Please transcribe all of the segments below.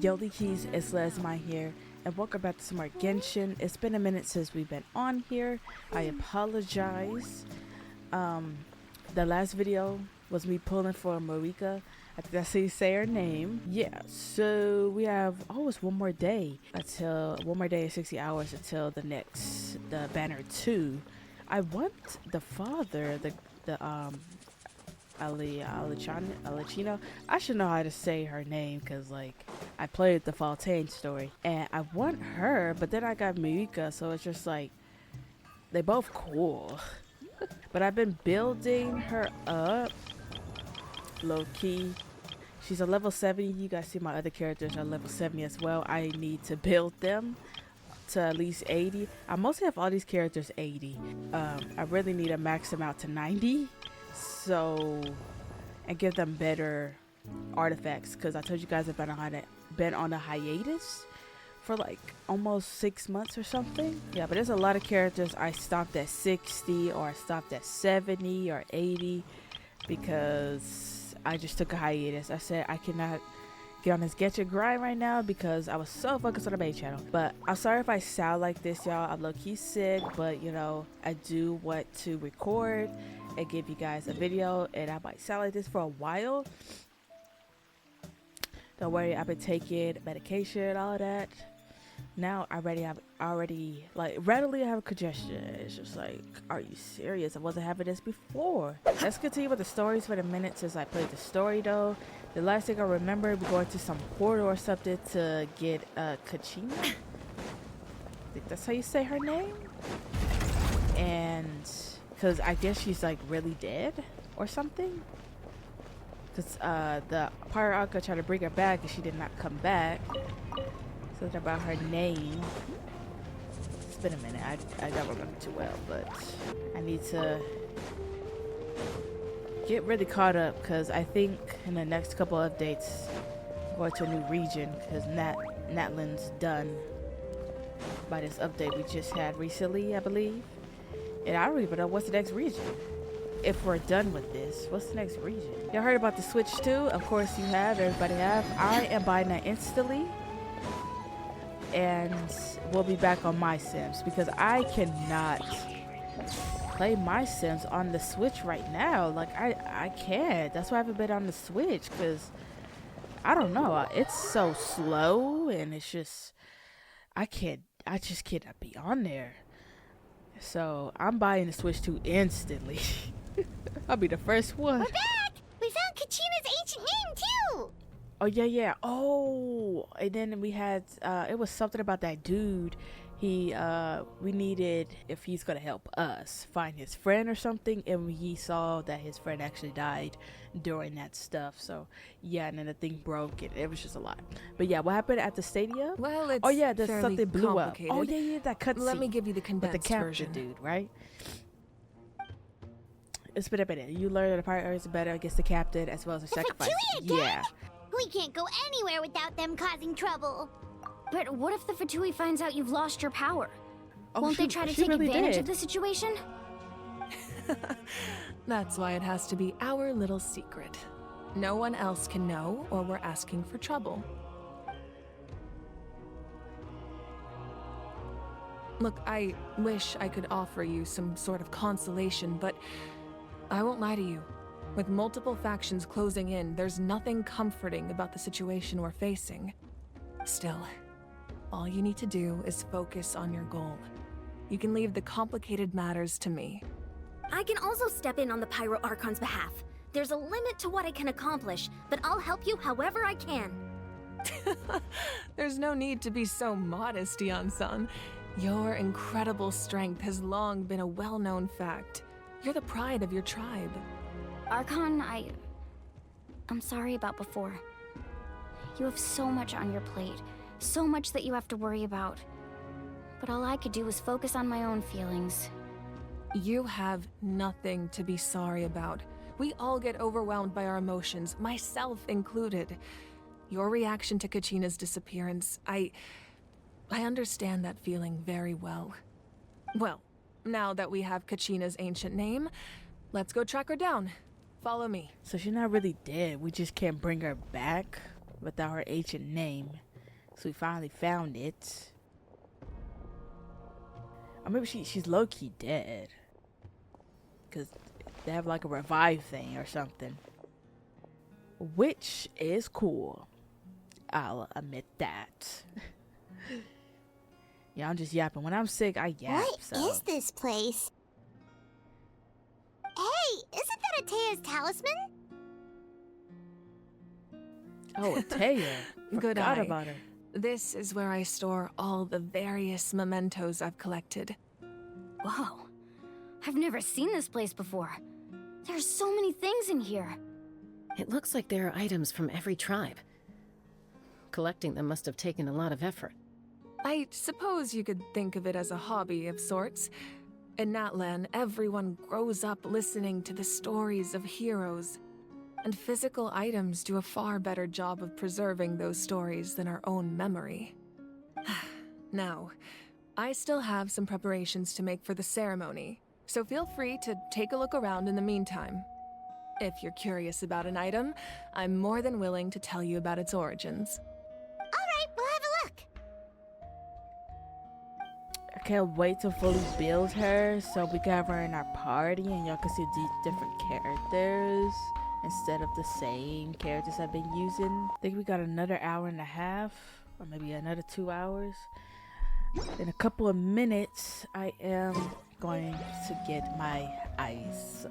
Yo Keys, it's Lesmine here, and welcome back to some more Genshin. It's been a minute since we've been on here. I apologize. The last video was me pulling for Marika. I think that's how you say her name. Yeah, so we have almost one more day and 60 hours until the banner 2. I want the father, the Alicino. I should know how to say her name because like I played the Fontaine story and I want her, but then I got Marika, so it's just like they both cool. But I've been building her up low key. She's a level 70. You guys see my other characters are level 70 as well. I need to build them to at least 80. I mostly have all these characters 80. I really need to max them out to 90. So, and give them better artifacts, because I told you guys I've been on a hiatus for like almost 6 months or something. Yeah, but there's a lot of characters I stopped at 60 or I stopped at 70 or 80 because I just took a hiatus. I said I cannot get on this Genshin grind right now because I was so focused on the main channel. But I'm sorry if I sound like this, y'all. I'm low-key sick, but you know, I do want to record and give you guys a video, and I might sound like this for a while. Don't worry, I've been taking medication, all that. Now I already readily have congestion. It's just like, are you serious? I wasn't having this before. Let's continue with the stories for the minute since I played the story though. The last thing I remember, we're going to some portal or something to get Kachina. I think that's how you say her name. And because I guess she's like really dead or something. Because the Pirate Archon tried to bring her back and she did not come back. Something about her name. It's been a minute. I don't remember too well, but I need to get really caught up because I think in the next couple of updates I'm going to a new region because Natlan's done by this update we just had recently, I believe. And I don't even know what's the next region. If we're done with this, what's the next region? Y'all heard about the Switch 2? Of course you have. Everybody have. I am buying that instantly. And we'll be back on my Sims because I cannot play my Sims on the Switch right now. Like I can't. That's why I haven't been on the Switch, because I don't know. It's so slow and it's just I just cannot be on there. So I'm buying the Switch 2 instantly. I'll be the first one. We're back! We found Kachina's ancient name too! Oh yeah. Oh, and then we had it was something about that dude. We needed if he's gonna help us find his friend or something, and he saw that his friend actually died during that stuff. So yeah, and then the thing broke and it was just a lot. But yeah, what happened at the stadium? Well, it's there's something blew up. Oh yeah, that cutscene. Let me give you the condensed with the captain version. Dude, right? It's been a minute. You learn that the pirate is better against the captain as well as the sacrifice. Yeah. We can't go anywhere without them causing trouble. But what if the Fatui finds out you've lost your power? Oh, Won't they try to take advantage of the situation? That's why it has to be our little secret. No one else can know, or we're asking for trouble. Look, I wish I could offer you some sort of consolation, but I won't lie to you. With multiple factions closing in, there's nothing comforting about the situation we're facing. Still, all you need to do is focus on your goal. You can leave the complicated matters to me. I can also step in on the Pyro Archon's behalf. There's a limit to what I can accomplish, but I'll help you however I can. There's no need to be so modest, Yan-san. Your incredible strength has long been a well-known fact. You're the pride of your tribe. Archon, I'm sorry about before. You have so much on your plate, so much that you have to worry about. But all I could do was focus on my own feelings. You have nothing to be sorry about. We all get overwhelmed by our emotions, myself included. Your reaction to Kachina's disappearance, I understand that feeling very well. Well, now that we have Kachina's ancient name, let's go track her down. Follow me. So she's not really dead. We just can't bring her back without her ancient name. So we finally found it. Or maybe she's low-key dead. Because they have like a revive thing or something. Which is cool. I'll admit that. Yeah, I'm just yapping. When I'm sick, I yap. What is this place? Hey, isn't that Atea's talisman? Oh, Taya. Good Forgot eye. about her. This is where I store all the various mementos I've collected. Whoa. I've never seen this place before. There's so many things in here. It looks like there are items from every tribe. Collecting them must have taken a lot of effort. I suppose you could think of it as a hobby of sorts. In Natlan, everyone grows up listening to the stories of heroes. And physical items do a far better job of preserving those stories than our own memory. Now, I still have some preparations to make for the ceremony, so feel free to take a look around in the meantime. If you're curious about an item, I'm more than willing to tell you about its origins. Alright, we'll have a look. I can't wait to fully build her so we can have her in our party and y'all can see these different characters instead of the same characters I've been using. I think we got another hour and a half or maybe another 2 hours. In a couple of minutes, I am going to get my ice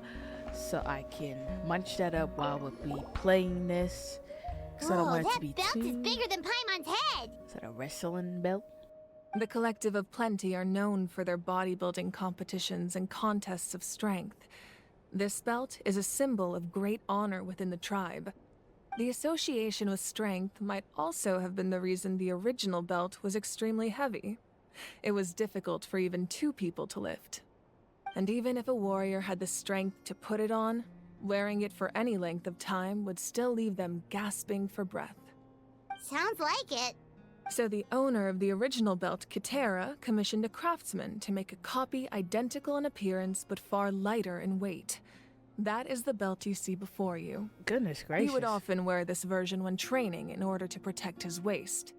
so I can munch that up while we'll be playing this. Because I don't want it to be that belt too... is bigger than Paimon's head. Is that a wrestling belt? The Collective of Plenty are known for their bodybuilding competitions and contests of strength. This belt is a symbol of great honor within the tribe. The association with strength might also have been the reason the original belt was extremely heavy. It was difficult for even 2 people to lift. And even if a warrior had the strength to put it on, wearing it for any length of time would still leave them gasping for breath. Sounds like it. So the owner of the original belt, Kitera, commissioned a craftsman to make a copy identical in appearance but far lighter in weight. That is the belt you see before you. Goodness gracious. He would often wear this version when training in order to protect his waist.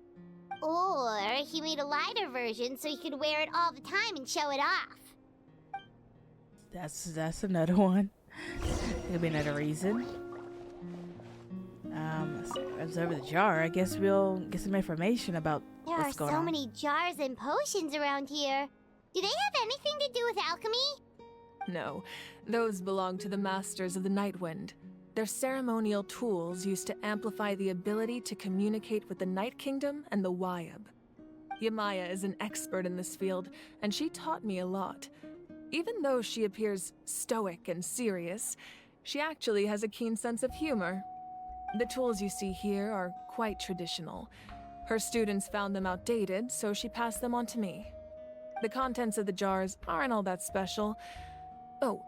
Or he made a lighter version so he could wear it all the time and show it off. That's another one. Could be another reason. Observe the jar. I guess we'll get some information about There are what's going so on. many jars and potions around here. Do they have anything to do with alchemy? No, those belong to the Masters of the Nightwind. They're ceremonial tools used to amplify the ability to communicate with the Night Kingdom and the Wyab. Yamaya is an expert in this field, and she taught me a lot. Even though she appears stoic and serious, she actually has a keen sense of humor. The tools you see here are quite traditional. Her students found them outdated, so she passed them on to me. The contents of the jars aren't all that special. Oh,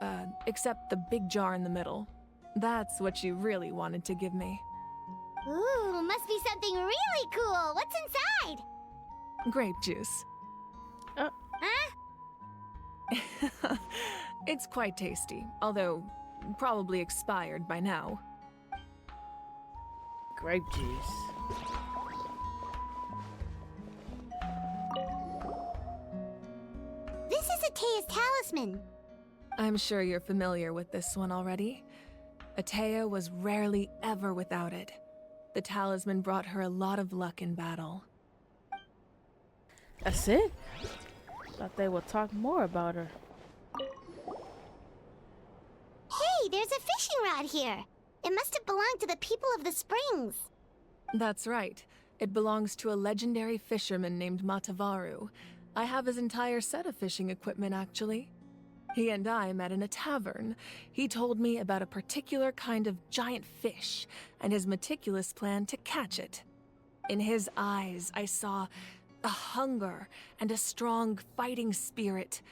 except the big jar in the middle. That's what she really wanted to give me. Ooh, must be something really cool. What's inside? Grape juice. Huh? It's quite tasty, although probably expired by now. Grape juice. This is Atea's talisman. I'm sure you're familiar with this one already. Atea was rarely ever without it. The talisman brought her a lot of luck in battle. That's it? Thought they would talk more about her. Hey, there's a fishing rod here. It must have belonged to the people of the springs. That's right. It belongs to a legendary fisherman named Matavaru. I have his entire set of fishing equipment, actually. He and I met in a tavern. He told me about a particular kind of giant fish and his meticulous plan to catch it. In his eyes, I saw a hunger and a strong fighting spirit.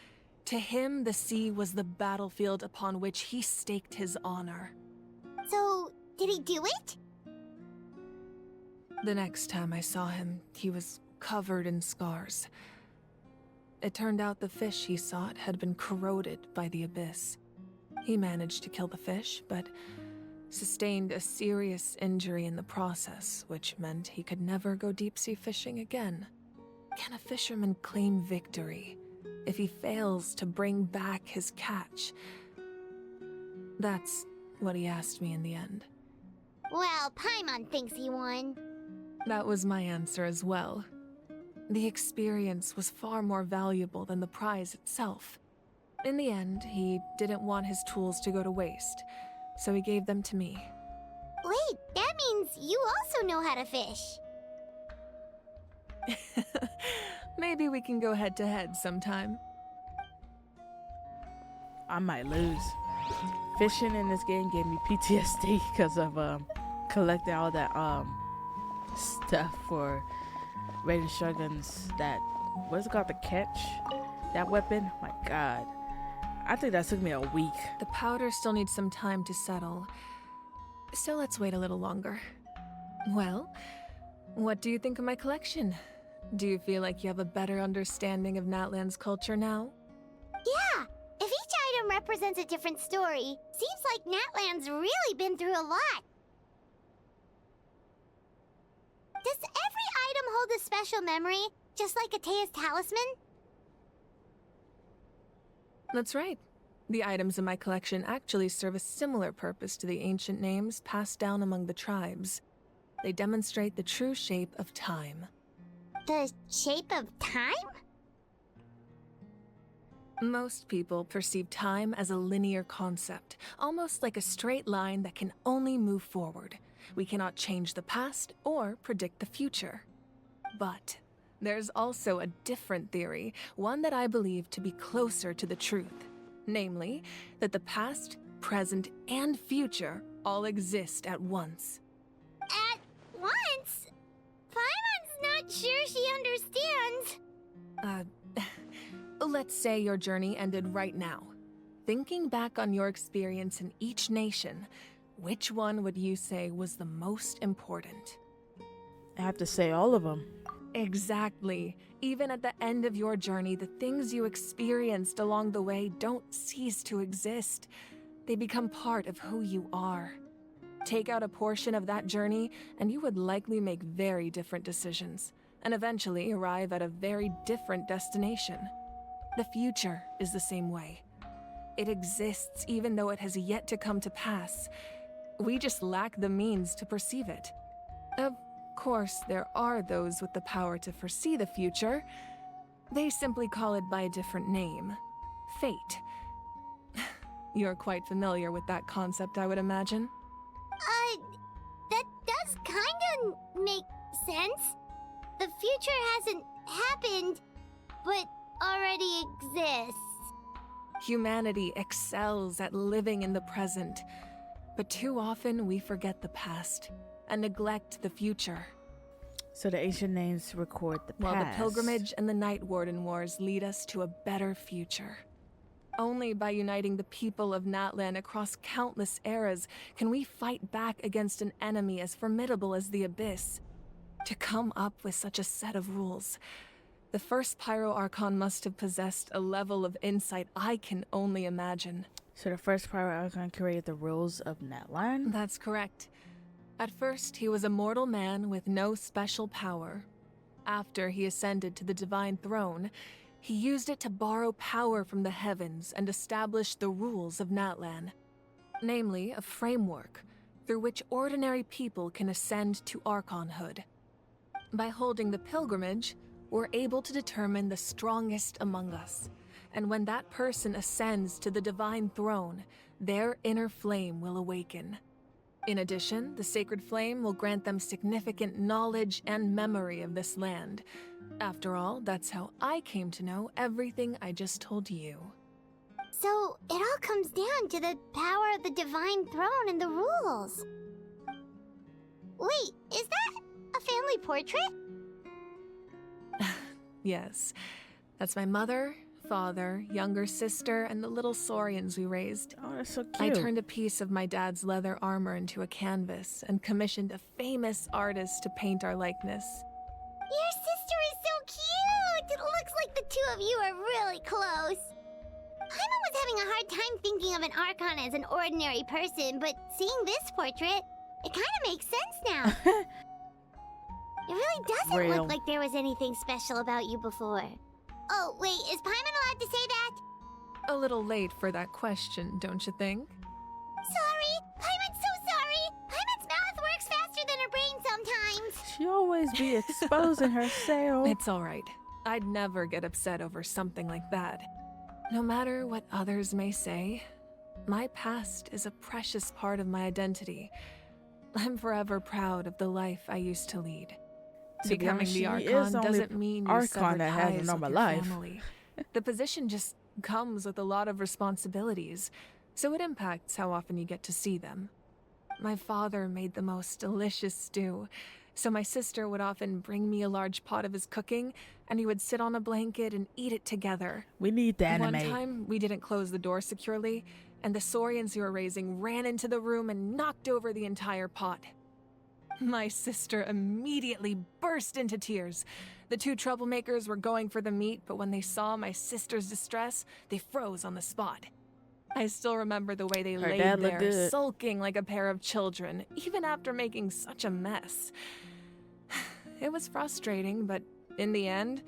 To him, the sea was the battlefield upon which he staked his honor. So, did he do it? The next time I saw him, he was covered in scars. It turned out the fish he sought had been corroded by the abyss. He managed to kill the fish, but sustained a serious injury in the process, which meant he could never go deep-sea fishing again. Can a fisherman claim victory if he fails to bring back his catch? That's what he asked me in the end. Well, Paimon thinks he won. That was my answer as well. The experience was far more valuable than the prize itself. In the end, he didn't want his tools to go to waste, so he gave them to me. Wait, that means you also know how to fish. Maybe we can go head-to-head sometime. I might lose. Fishing in this game gave me PTSD because of collecting all that stuff for Raiden Shogun's that, what is it called, the catch? That weapon? My god. I think that took me a week. The powder still needs some time to settle, so let's wait a little longer. Well, what do you think of my collection? Do you feel like you have a better understanding of Natlan's culture now? Yeah, if each item represents a different story, seems like Natlan's really been through a lot. Does every item hold a special memory, just like Atea's talisman? That's right. The items in my collection actually serve a similar purpose to the ancient names passed down among the tribes. They demonstrate the true shape of time. The shape of time? Most people perceive time as a linear concept, almost like a straight line that can only move forward. We cannot change the past or predict the future. But there's also a different theory, one that I believe to be closer to the truth. Namely, that the past, present, and future all exist at once. At once? Paimon's not sure she understands. Let's say your journey ended right now. Thinking back on your experience in each nation, which one would you say was the most important? I have to say all of them. Exactly. Even at the end of your journey, the things you experienced along the way don't cease to exist. They become part of who you are. Take out a portion of that journey, and you would likely make very different decisions, and eventually arrive at a very different destination. The future is the same way. It exists even though it has yet to come to pass. We just lack the means to perceive it. Of course, there are those with the power to foresee the future. They simply call it by a different name. Fate. You're quite familiar with that concept, I would imagine. That does kinda make sense. The future hasn't happened, but already exists. Humanity excels at living in the present, but too often we forget the past and neglect the future. So the ancient names record the past. While the pilgrimage and the Night Warden Wars lead us to a better future. Only by uniting the people of Natlan across countless eras can we fight back against an enemy as formidable as the Abyss. To come up with such a set of rules, the first Pyro Archon must have possessed a level of insight I can only imagine. So the first Pyro Archon created the rules of Natlan? That's correct. At first, he was a mortal man with no special power. After he ascended to the Divine Throne, he used it to borrow power from the heavens and establish the rules of Natlan. Namely, a framework through which ordinary people can ascend to Archonhood. By holding the pilgrimage, we're able to determine the strongest among us. And when that person ascends to the Divine Throne, their inner flame will awaken. In addition, the sacred flame will grant them significant knowledge and memory of this land. After all, that's how I came to know everything I just told you. So, it all comes down to the power of the Divine Throne and the rules. Wait, is that a family portrait? Yes, that's my mother, father, younger sister, and the little saurians we raised. Oh, that's so cute. I turned a piece of my dad's leather armor into a canvas and commissioned a famous artist to paint our likeness. Your sister is so cute! It looks like the two of you are really close. Paimon was having a hard time thinking of an Archon as an ordinary person, but seeing this portrait, it kind of makes sense now. It really doesn't Real. look like there was anything special about you before. Oh, wait, is Paimon allowed to say that? A little late for that question, don't you think? Sorry! Paimon's so sorry! Paimon's mouth works faster than her brain sometimes! She always be exposing herself. It's all right. I'd never get upset over something like that. No matter what others may say, my past is a precious part of my identity. I'm forever proud of the life I used to lead. To be Becoming honest, the she Archon is the only doesn't mean you Archon severed that has a ties normal with your life. family. The position just comes with a lot of responsibilities, so it impacts how often you get to see them. My father made the most delicious stew, so my sister would often bring me a large pot of his cooking, and we would sit on a blanket and eat it together. We need the anime. One time, we didn't close the door securely, and the Saurians we were raising ran into the room and knocked over the entire pot. My sister immediately burst into tears. The two troublemakers were going for the meat, but when they saw my sister's distress, they froze on the spot. I still remember the way they Her laid dad looked there, good. sulking like a pair of children, even after making such a mess. It was frustrating, but in the end,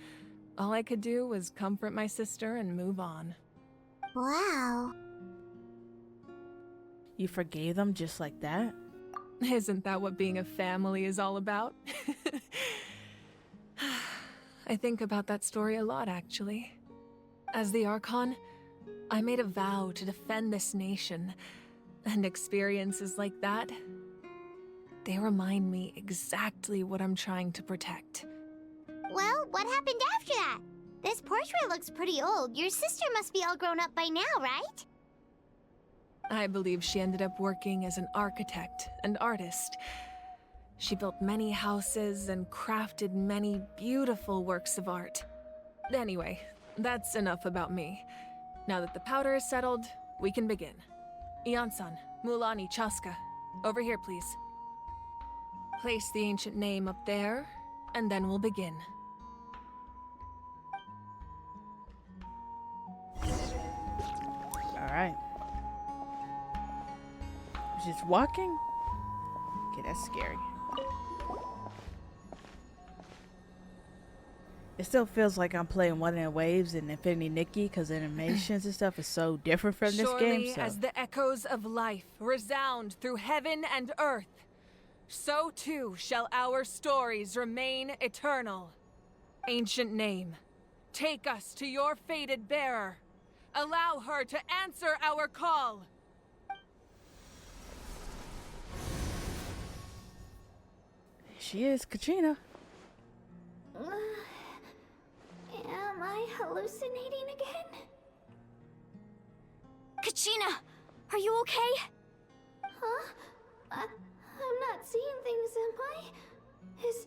all I could do was comfort my sister and move on. Wow. You forgave them just like that? Isn't that what being a family is all about? I think about that story a lot, actually. As the Archon, I made a vow to defend this nation, and experiences like that, they remind me exactly what I'm trying to protect. Well, what happened after that? This portrait looks pretty old. Your sister must be all grown up by now, right? I believe she ended up working as an architect and artist. She built many houses and crafted many beautiful works of art. Anyway, that's enough about me. Now that the powder is settled, we can begin. Ian-san, Mulani, Chaska, over here, please. Place the ancient name up there, and then we'll begin. Alright. Just walking? Okay, that's scary. It still feels like I'm playing One in the Waves and Infinity Nikki because animations and stuff is so different from this game. Surely So. as the echoes of life resound through heaven and earth, so too shall our stories remain eternal. Ancient name, take us to your fated bearer. Allow her to answer our call. She is Katrina. Am I hallucinating again? Kachina, are you okay? Huh? I'm not seeing things, am I? Is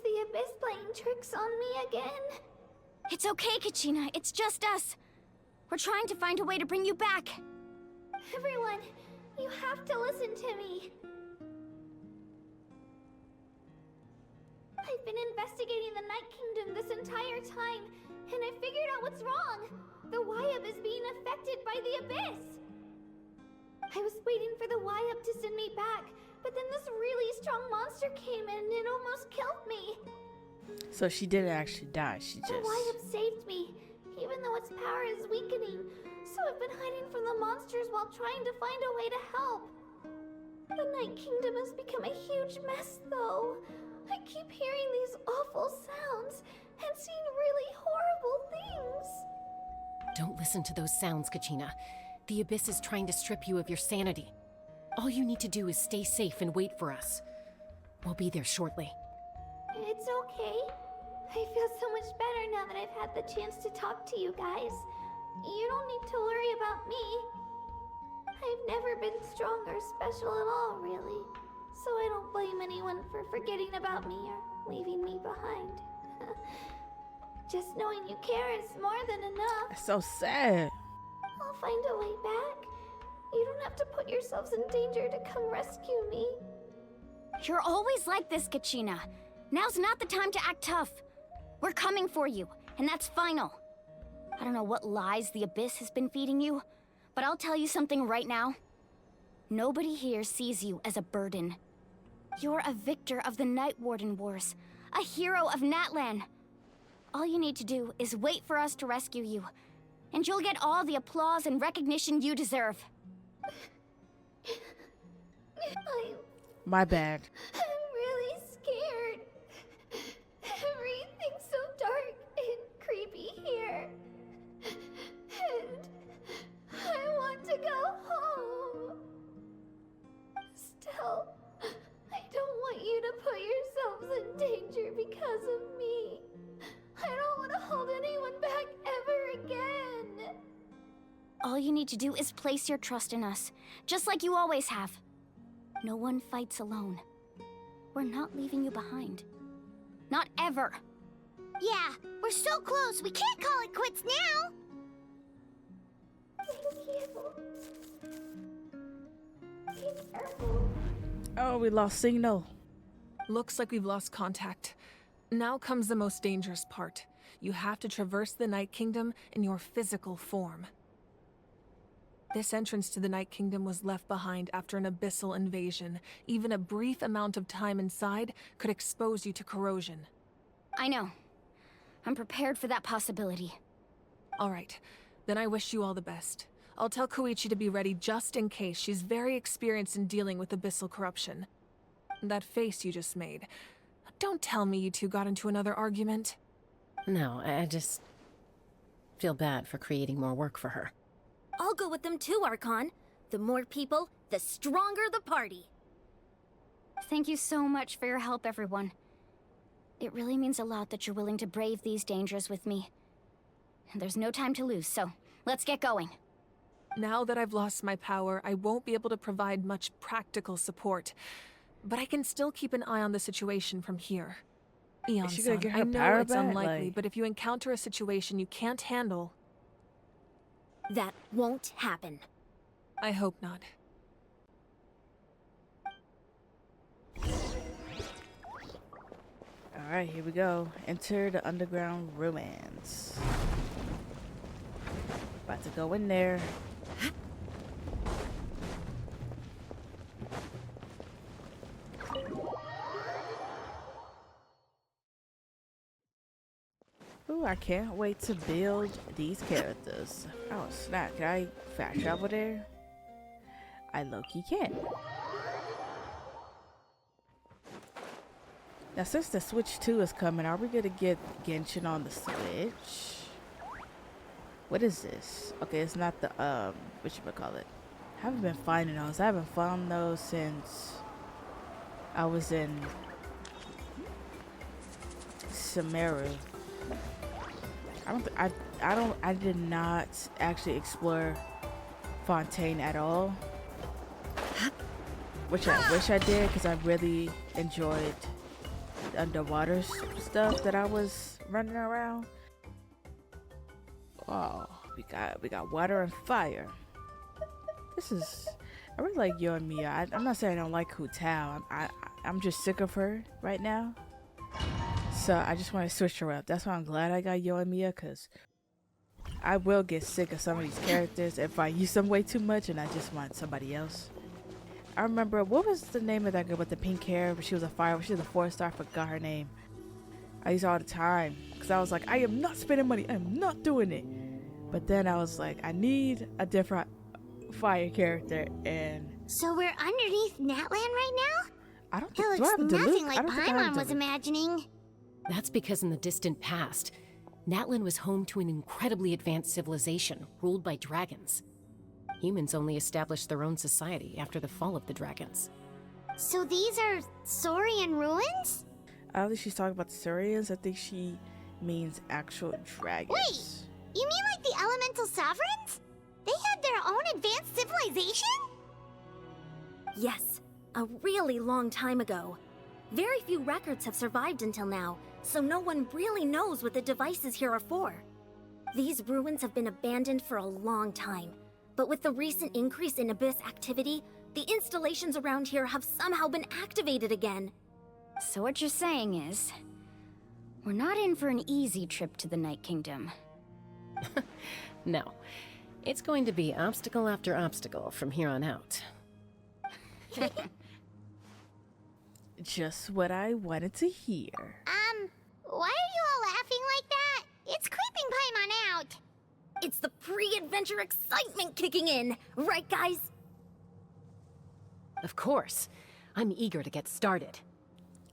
the Abyss playing tricks on me again? It's okay, Kachina. It's just us. We're trying to find a way to bring you back. Everyone, you have to listen to me. I've been investigating the Night Kingdom this entire time, and I figured out what's wrong. The Wyab is being affected by the Abyss. I was waiting for the Wyab to send me back, but then this really strong monster came in and almost killed me. So she didn't actually die. She The just. Wyab saved me, even though its power is weakening. So I've been hiding from the monsters while trying to find a way to help. The Night Kingdom has become a huge mess, though. I keep hearing these awful sounds and seeing really horrible things. Don't listen to those sounds, Kachina. The Abyss is trying to strip you of your sanity. All you need to do is stay safe and wait for us. We'll be there shortly. It's okay. I feel so much better now that I've had the chance to talk to you guys. You don't need to worry about me. I've never been strong or special at all, really. So I don't blame anyone for forgetting about me or leaving me behind. Just knowing you care is more than enough. That's so sad. I'll find a way back. You don't have to put yourselves in danger to come rescue me. You're always like this, Kachina. Now's not the time to act tough. We're coming for you, and that's final. I don't know what lies the Abyss has been feeding you, but I'll tell you something right now. Nobody here sees you as a burden. You're a victor of the Night Warden Wars, a hero of Natlan. All you need to do is wait for us to rescue you, and you'll get all the applause and recognition you deserve. My bad. I'm really scared. Everything's so dark and creepy here. And I want to go home. Still, I don't want you to put yourselves in danger because of me. I don't want to hold anyone back ever again. All you need to do is place your trust in us, just like you always have. No one fights alone. We're not leaving you behind. Not ever. Yeah, we're so close, we can't call it quits now. Thank you. Be careful. Oh, we lost signal. Looks like we've lost contact. Now comes the most dangerous part. You have to traverse the Night Kingdom in your physical form. This entrance to the Night Kingdom was left behind after an abyssal invasion. Even a brief amount of time inside could expose you to corrosion. I know. I'm prepared for that possibility. All right, then I wish you all the best. I'll tell Koichi to be ready just in case. She's very experienced in dealing with abyssal corruption. That face you just made. Don't tell me you two got into another argument. No, I just feel bad for creating more work for her. I'll go with them too, Archon. The more people, the stronger the party. Thank you so much for your help, everyone. It really means a lot that you're willing to brave these dangers with me. And there's no time to lose, so let's get going. Now that I've lost my power, I won't be able to provide much practical support. But I can still keep an eye on the situation from here. Is she gonna Eon-san, get I her know power it's back? unlikely, Like- but if you encounter a situation you can't handle, That won't happen. I hope not. Alright, here we go. Enter the underground ruins. About to go in there. Ooh, I can't wait to build these characters. Oh snap, can I fast travel there? I low-key can. Now since the Switch 2 is coming, are we gonna get Genshin on the Switch? What is this? Okay, it's not the whatchamacallit. I haven't been finding those. I haven't found those since I was in Sumeru. I did not actually explore Fontaine at all, which I wish I did because I really enjoyed the underwater stuff that I was running around. Oh, we got water and fire. I really like Yoimiya. I'm not saying I don't like Hu Tao. I'm just sick of her right now. So I just want to switch her up. That's why I'm glad I got Yoimiya, because I will get sick of some of these characters if I use them way too much and I just want somebody else. I remember, what was the name of that girl with the pink hair? She was a 4-star, I forgot her name. I use it all the time because I was like, I am not spending money. I am not doing it. But then I was like, I need a different fire character, and So we're underneath Natlan right now? I don't It think do I looks have a nothing Duluth? like I don't think I have Paimon was Duluth. imagining. That's because in the distant past, Natlan was home to an incredibly advanced civilization ruled by dragons. Humans only established their own society after the fall of the dragons. So these are Saurian ruins? I don't think she's talking about the Surians. I think she means actual dragons. Wait! You mean like the elemental sovereigns? They had their own advanced civilization? Yes, a really long time ago. Very few records have survived until now, so no one really knows what the devices here are for. These ruins have been abandoned for a long time, but with the recent increase in Abyss activity, the installations around here have somehow been activated again. So what you're saying is, we're not in for an easy trip to the Night Kingdom. No. It's going to be obstacle after obstacle from here on out. Just what I wanted to hear. Why are you all laughing like that? It's creeping Paimon out. It's the pre-adventure excitement kicking in, right guys? Of course. I'm eager to get started.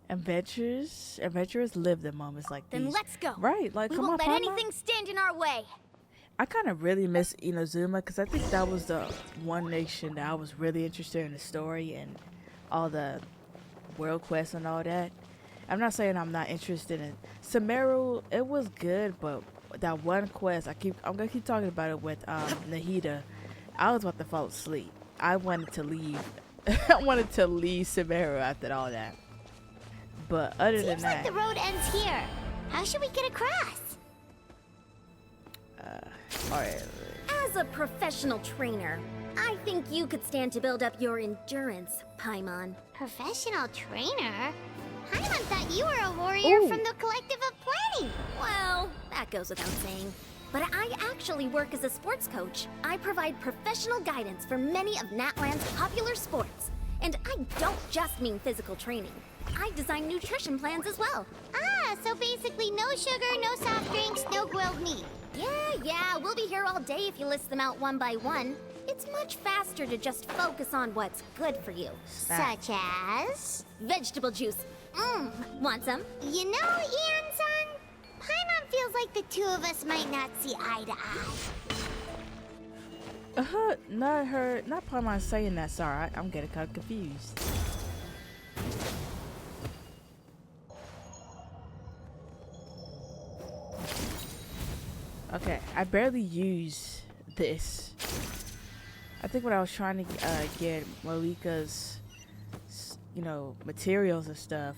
Adventurers live the moments like these. Then let's go. Right, like We come on, won't let Paimon. anything stand in our way. I kind of really miss Inazuma because I think that was the one nation that I was really interested in the story and all the world quests and all that. I'm not saying I'm not interested in Sumeru. It was good, but that one quest, I'm gonna keep talking about it with Nahida. I was about to fall asleep. I wanted to leave. I wanted to leave Sumeru after all that. But other than Seems like that, the road ends here. How should we get across? all right. As a professional trainer, I think you could stand to build up your endurance, Paimon. Professional trainer? Paimon thought you were a warrior Ooh. from the Collective of Planning. Well, that goes without saying. But I actually work as a sports coach. I provide professional guidance for many of Natlan's popular sports. And I don't just mean physical training. I design nutrition plans as well. Ah, so basically no sugar, no soft drinks, no grilled meat. Yeah, we'll be here all day if you list them out one by one. It's much faster to just focus on what's good for you. Such as? Vegetable juice. Want some? You know, Ian-san, Paimon feels like the two of us might not see eye to eye. Not Paimon saying that. Sorry, I'm getting kind of confused. Okay, I barely use this. I think when I was trying to get Malika's, materials and stuff,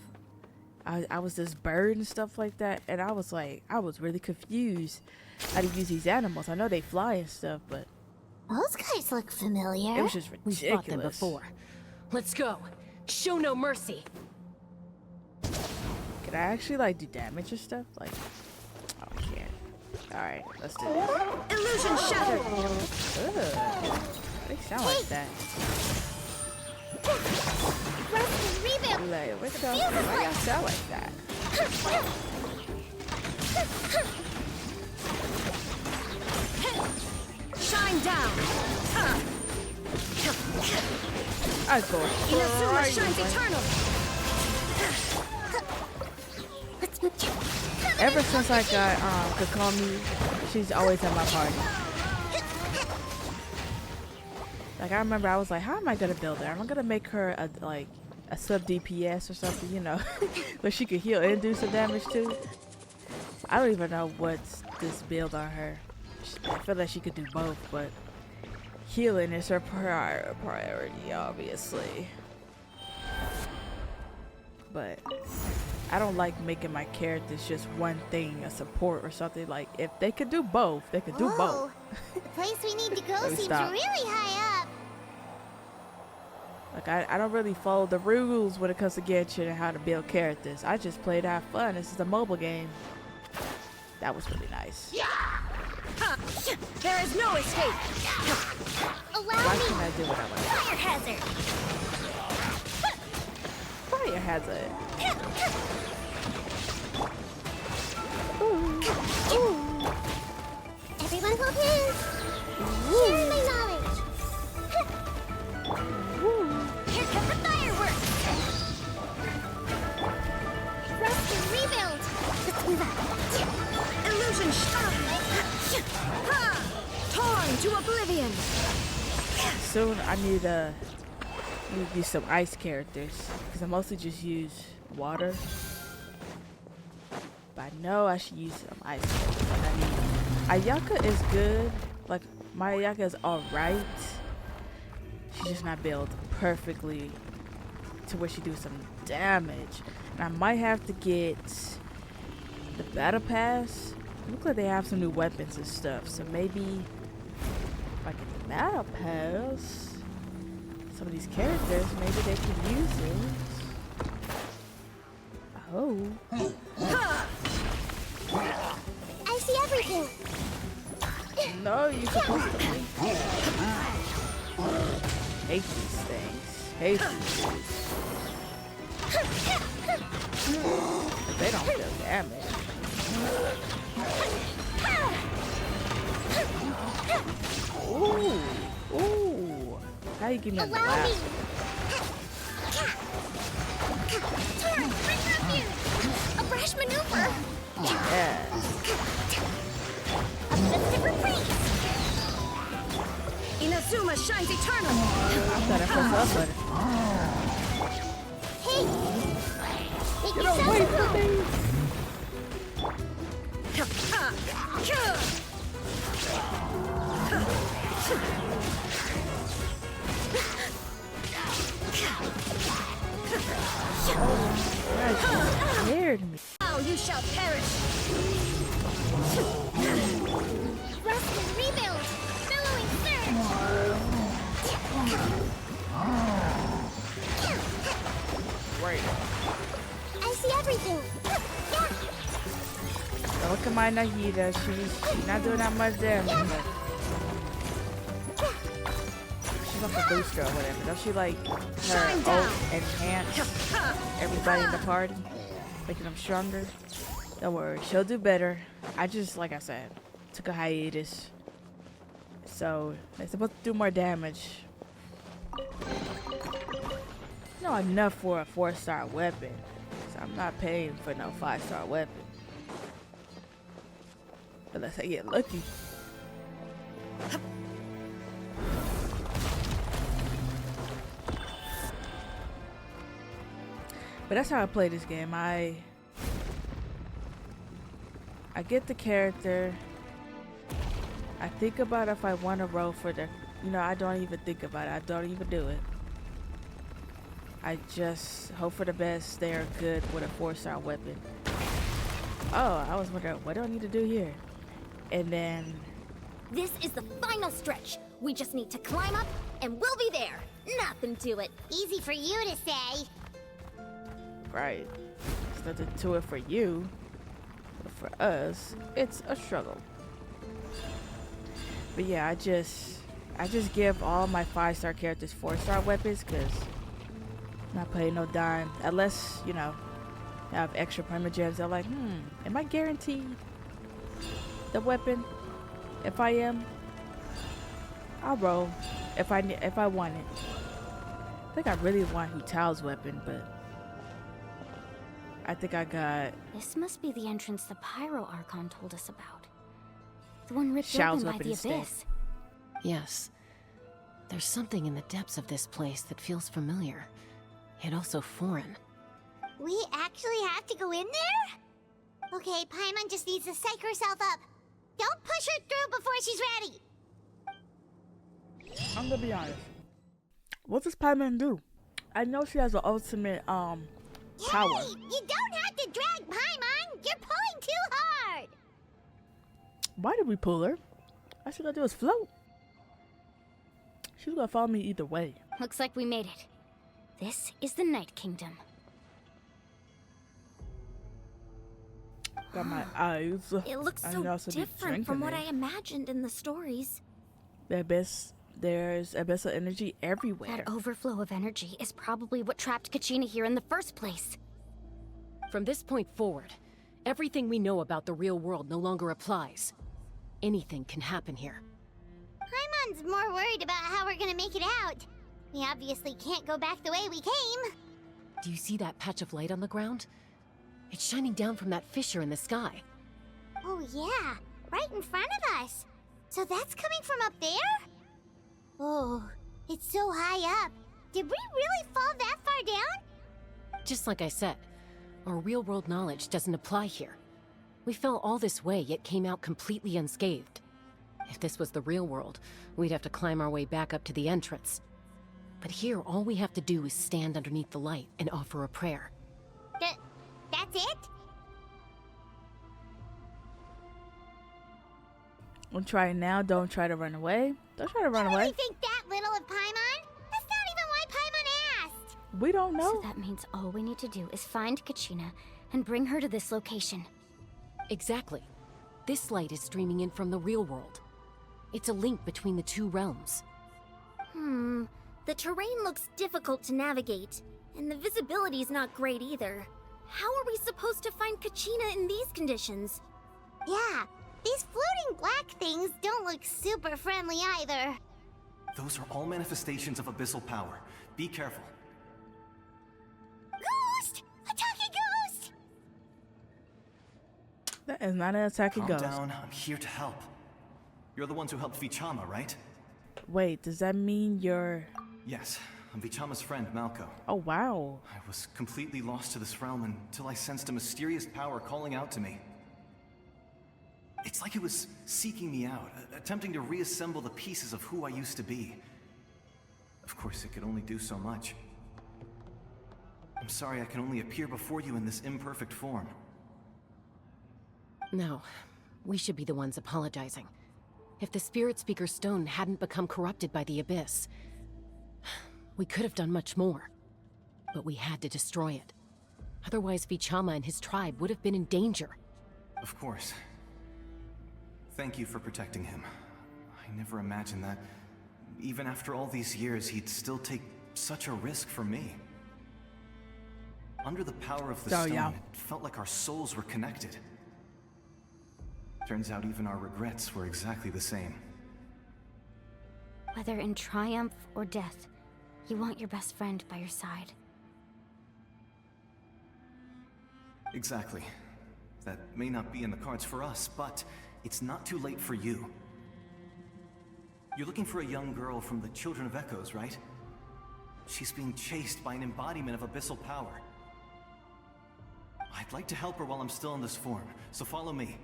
I was this bird and stuff like that, and I was really confused how to use these animals. I know they fly and stuff, but Those guys look familiar. it was just We've ridiculous. fought them before. Let's go. Show no mercy. Can I actually do damage and stuff? Oh, I can't. All right, let's do this. Illusion shattered! Ugh, they sound like that. Rest and rebuild. What the? Why y'all sound like that? Shine down! I go. Inazuma shines eternal! Ever since I got Kokomi, she's always at my party. I remember I was like, how am I gonna build her? Am I gonna make her a sub DPS or something, where she could heal and do some damage too? I don't even know what's this build on her. I feel like she could do both, but healing is her priority, obviously. But I don't like making my characters just one thing, a support or something. Like, if they could do both, they could do both. The place we need to go Let me seems stop. really high up. I don't really follow the rules when it comes to Genshin and how to build characters. I just play to have fun. This is a mobile game. That was really nice. There is no escape! Allow Why me. can't I do what I want? Fire hazard! Fire hazard. Everyone hold hands. Share my knowledge. Here come the fireworks! Rest and rebuild. Let's move out. Illusion ha! Torn to oblivion! Soon I need to use some ice characters because I mostly just use water. But I know I should use some ice characters. Ayaka is good. My Ayaka is alright. She's just not built perfectly to where she do some damage. And I might have to get the battle pass. Look like they have some new weapons and stuff. So maybe if I get the battle pass, some of these characters, maybe they can use it. Oh. I see everything. No, you supposed to hate these things. Hate these things. But they don't feel damage. Ooh, ooh. How you give me a blast? Turn, bring refuge! A brash maneuver! Yeah. A different praise! Inazuma shines eternal! I thought I pressed the up button. Hey! Make Get away from me! That scared me. Oh, you shall perish! Rest and rebuild! Billowing surge! Right. I see everything! Now look at my Nahida. She's not doing that much damage, but she's like a booster or whatever. Don't she like her ult enhance everybody in the party, making them stronger? Don't worry, she'll do better. I just, like I said, took a hiatus, so they're supposed to do more damage. Not enough for a 4-star weapon, so I'm not paying for no 5-star weapon. Unless I get lucky. But that's how I play this game. I get the character. I think about if I want to roll for the, I don't even think about it. I don't even do it. I just hope for the best. They are good with a 4-star weapon. Oh, I was wondering, what do I need to do here? And then... This is the final stretch. We just need to climb up, and we'll be there. Nothing to it. Easy for you to say. Right. There's nothing to it for you. But for us, it's a struggle. But yeah, I just give all my 5-star characters 4-star weapons, because I'm not paying no dime. Unless, have extra primogems. They're like, am I guaranteed the weapon? If I am, I'll roll. If I want it. I think I really want Hu Tao's weapon, but I think I got This must be the entrance the Pyro Archon told us about. The one ripped Xiao's open by weapon the instead. abyss. Yes. There's something in the depths of this place that feels familiar, yet also foreign. We actually have to go in there? Okay, Paimon just needs to psych herself up. Don't push her through before she's ready. I'm gonna be honest. What does Paimon do? I know she has an ultimate power. Hey, you don't have to drag Paimon. You're pulling too hard. Why did we pull her? All she gotta do is float. She's gonna follow me either way. Looks like we made it. This is the Night Kingdom. Got my eyes. It looks I so know some different from what I drinking imagined in the stories. There's abyssal energy everywhere. That overflow of energy is probably what trapped Kachina here in the first place. From this point forward, everything we know about the real world no longer applies. Anything can happen here. Paimon's more worried about how we're gonna make it out. We obviously can't go back the way we came. Do you see that patch of light on the ground? It's shining down from that fissure in the sky. Oh yeah, right in front of us. So that's coming from up there? Oh, it's so high up. Did we really fall that far down? Just like I said, our real-world knowledge doesn't apply here. We fell all this way, yet came out completely unscathed. If this was the real world, we'd have to climb our way back up to the entrance. But here, all we have to do is stand underneath the light and offer a prayer. That's it? We'll try it now. Don't try to run away. Don't try to run You away. really think that little of Paimon? That's not even why Paimon asked. We don't know. So that means all we need to do is find Kachina and bring her to this location. Exactly. This light is streaming in from the real world. It's a link between the two realms. The terrain looks difficult to navigate, and the visibility's not great either. How are we supposed to find Kachina in these conditions? Yeah, these floating black things don't look super friendly either. Those are all manifestations of abyssal power. Be careful. Ghost! Attacking ghost! That is not an attacking Calm ghost. down, I'm here to help. You're the ones who helped Vichama, right? Wait, does that mean you're... Yes, I'm Vichama's friend, Malco. Oh, wow. I was completely lost to this realm until I sensed a mysterious power calling out to me. It's like it was seeking me out, attempting to reassemble the pieces of who I used to be. Of course, it could only do so much. I'm sorry I can only appear before you in this imperfect form. No, we should be the ones apologizing. If the Spirit Speaker Stone hadn't become corrupted by the Abyss, we could have done much more. But we had to destroy it. Otherwise, Vichama and his tribe would have been in danger. Of course. Thank you for protecting him. I never imagined that, even after all these years, he'd still take such a risk for me. Under the power of the stone, yeah. it felt like our souls were connected. Turns out even our regrets were exactly the same. Whether in triumph or death, you want your best friend by your side. Exactly. That may not be in the cards for us, but it's not too late for you. You're looking for a young girl from the Children of Echoes, right? She's being chased by an embodiment of abyssal power. I'd like to help her while I'm still in this form, so follow me.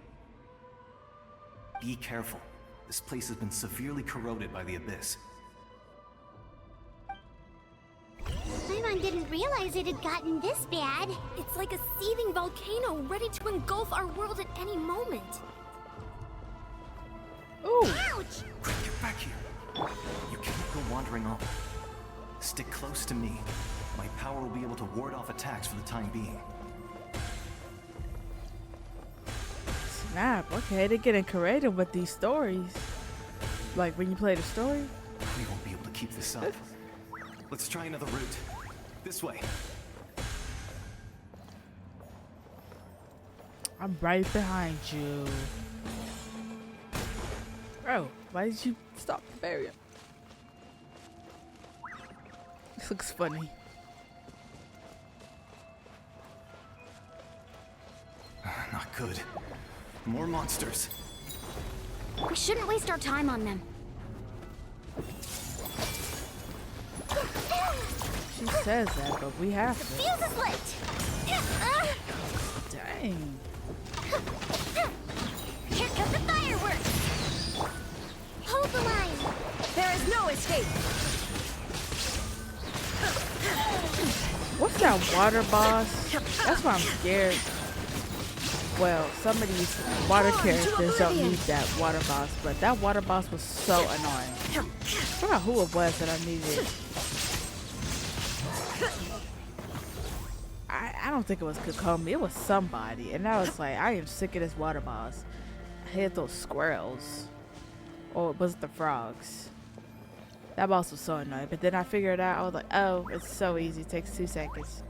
Be careful. This place has been severely corroded by the Abyss. Paimon didn't realize it had gotten this bad. It's like a seething volcano ready to engulf our world at any moment. Ooh. Ouch! Quick, get back here! You can't go wandering off. Stick close to me. My power will be able to ward off attacks for the time being. Snap. Okay, they're getting creative with these stories. Like when you play the story. We won't be able to keep this up. Let's try another route. This way. I'm right behind you. Bro, why did you stop the barrier? This looks funny. Not good. More monsters. We shouldn't waste our time on them. She says that, but we have to. Fuse is lit! Dang. Here come the fireworks! Hold the line! There is no escape! What's that water boss? That's why I'm scared. Well, some of these water characters don't need that water boss, but that water boss was so annoying. I forgot who it was that I needed. I don't think it was Kokomi. It was somebody, and I was like, I am sick of this water boss. I hate those squirrels, or was it the frogs? That boss was so annoying. But then I figured out. I was like, oh, it's so easy. It takes 2 seconds.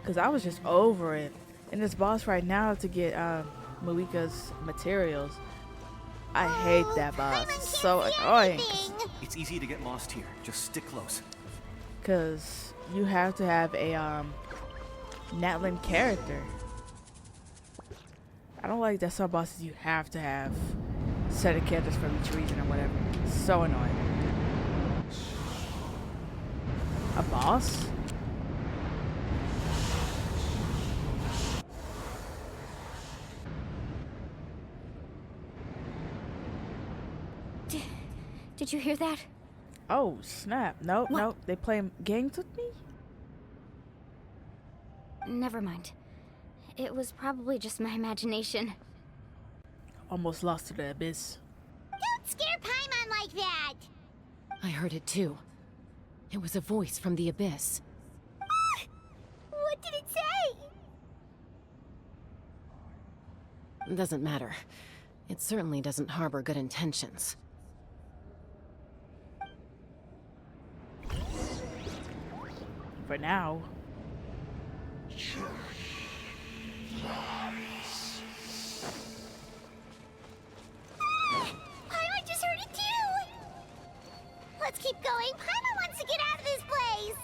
Because I was just over it. And this boss right now to get Muika's materials. I hate that boss. It's so annoying. It's easy to get lost here. Just stick close. Because you have to have a Natlan character. I don't like that some bosses you have to have set of characters from each region or whatever. It's so annoying. A boss? Did you hear that? Oh, snap. Nope, nope. They playing games with me? Never mind. It was probably just my imagination. Almost lost to the abyss. Don't scare Paimon like that! I heard it too. It was a voice from the Abyss. What did it say? Doesn't matter. It certainly doesn't harbor good intentions. For now. Paimon just heard it too! Let's keep going. Paimon wants to get out of this place!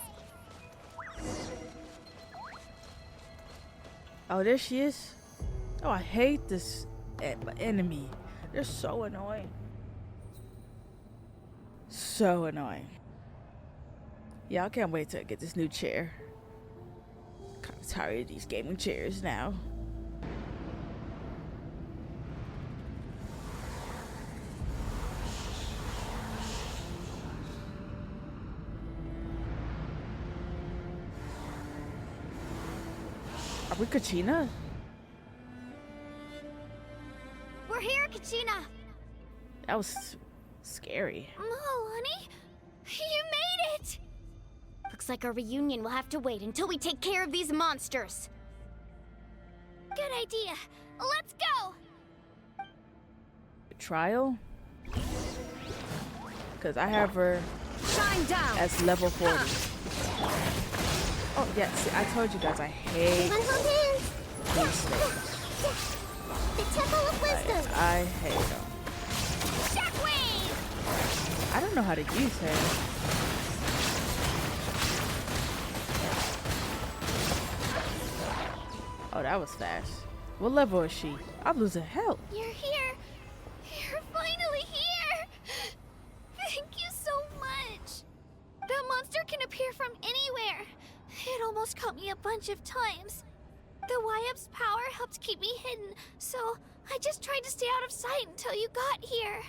Oh, there she is. Oh, I hate this enemy. They're so annoying. So annoying. Yeah, I can't wait to get this new chair. Kind of tired of these gaming chairs now. Are we Kachina? We're here, Kachina! That was scary. Honey, you made it! Looks like our reunion will have to wait until we take care of these monsters. Good idea. Let's go! Trial? Because I have her Shine down! as level 40. Oh, yeah, see, I told you guys I hate these things. The Temple of Wisdom! I hate them. Shockwave! I don't know how to use her. Oh, that was fast. What level is she? I'm losing health. You're here! You're finally here! Thank you so much! That monster can appear from anywhere. It almost caught me a bunch of times. The Wyap's power helped keep me hidden, so I just tried to stay out of sight until you got here.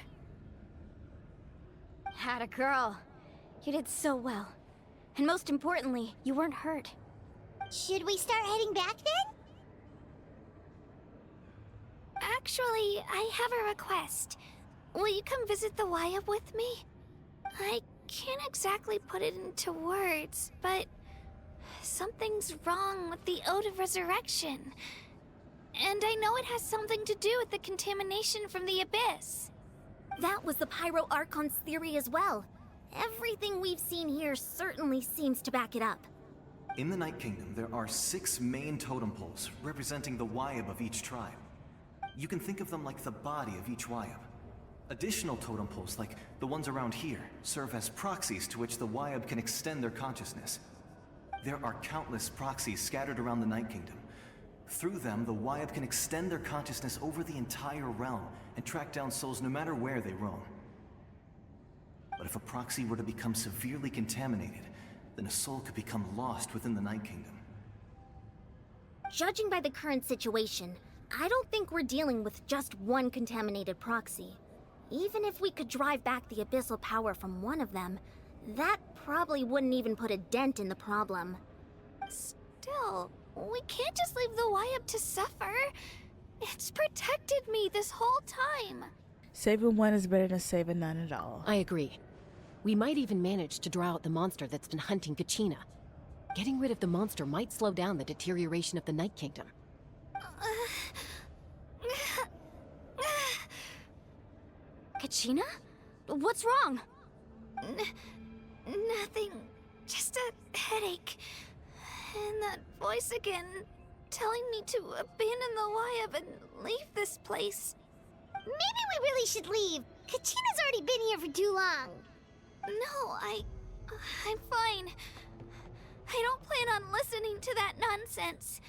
Had a girl. You did so well. And most importantly, you weren't hurt. Should we start heading back then? Actually, I have a request. Will you come visit the Wyap with me? I can't exactly put it into words, but something's wrong with the Ode of Resurrection. And I know it has something to do with the contamination from the Abyss. That was the Pyro Archon's theory as well. Everything we've seen here certainly seems to back it up. In the Night Kingdom, there are 6 main totem poles representing the Wyap of each tribe. You can think of them like the body of each Wyap. Additional totem poles, like the ones around here, serve as proxies to which the Wyap can extend their consciousness. There are countless proxies scattered around the Night Kingdom. Through them, the Wyap can extend their consciousness over the entire realm and track down souls no matter where they roam. But if a proxy were to become severely contaminated, then a soul could become lost within the Night Kingdom. Judging by the current situation, I don't think we're dealing with just one contaminated proxy. Even if we could drive back the abyssal power from one of them, that probably wouldn't even put a dent in the problem. Still, we can't just leave the Wyap to suffer. It's protected me this whole time. Saving one is better than saving none at all. I agree. We might even manage to draw out the monster that's been hunting Kachina. Getting rid of the monster might slow down the deterioration of the Night Kingdom. Kachina? What's wrong? Nothing. Just a headache. And that voice again, telling me to abandon the Wyap and leave this place. Maybe we really should leave. Kachina's already been here for too long. No, I'm fine. I don't plan on listening to that nonsense.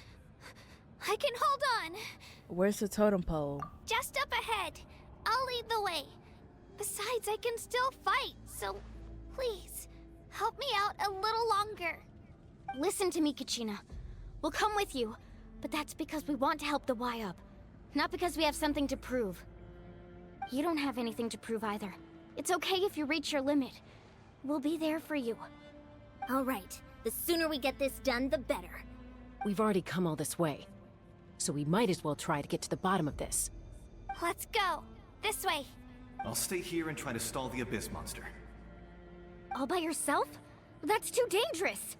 I can hold on. Where's the totem pole? Just up ahead. I'll lead the way. Besides, I can still fight, so please, help me out a little longer. Listen to me, Kachina. We'll come with you, but that's because we want to help the Wyap, not because we have something to prove. You don't have anything to prove either. It's okay if you reach your limit. We'll be there for you. All right, the sooner we get this done, the better. We've already come all this way, so we might as well try to get to the bottom of this. Let's go. This way. I'll stay here and try to stall the Abyss monster. All by yourself? That's too dangerous.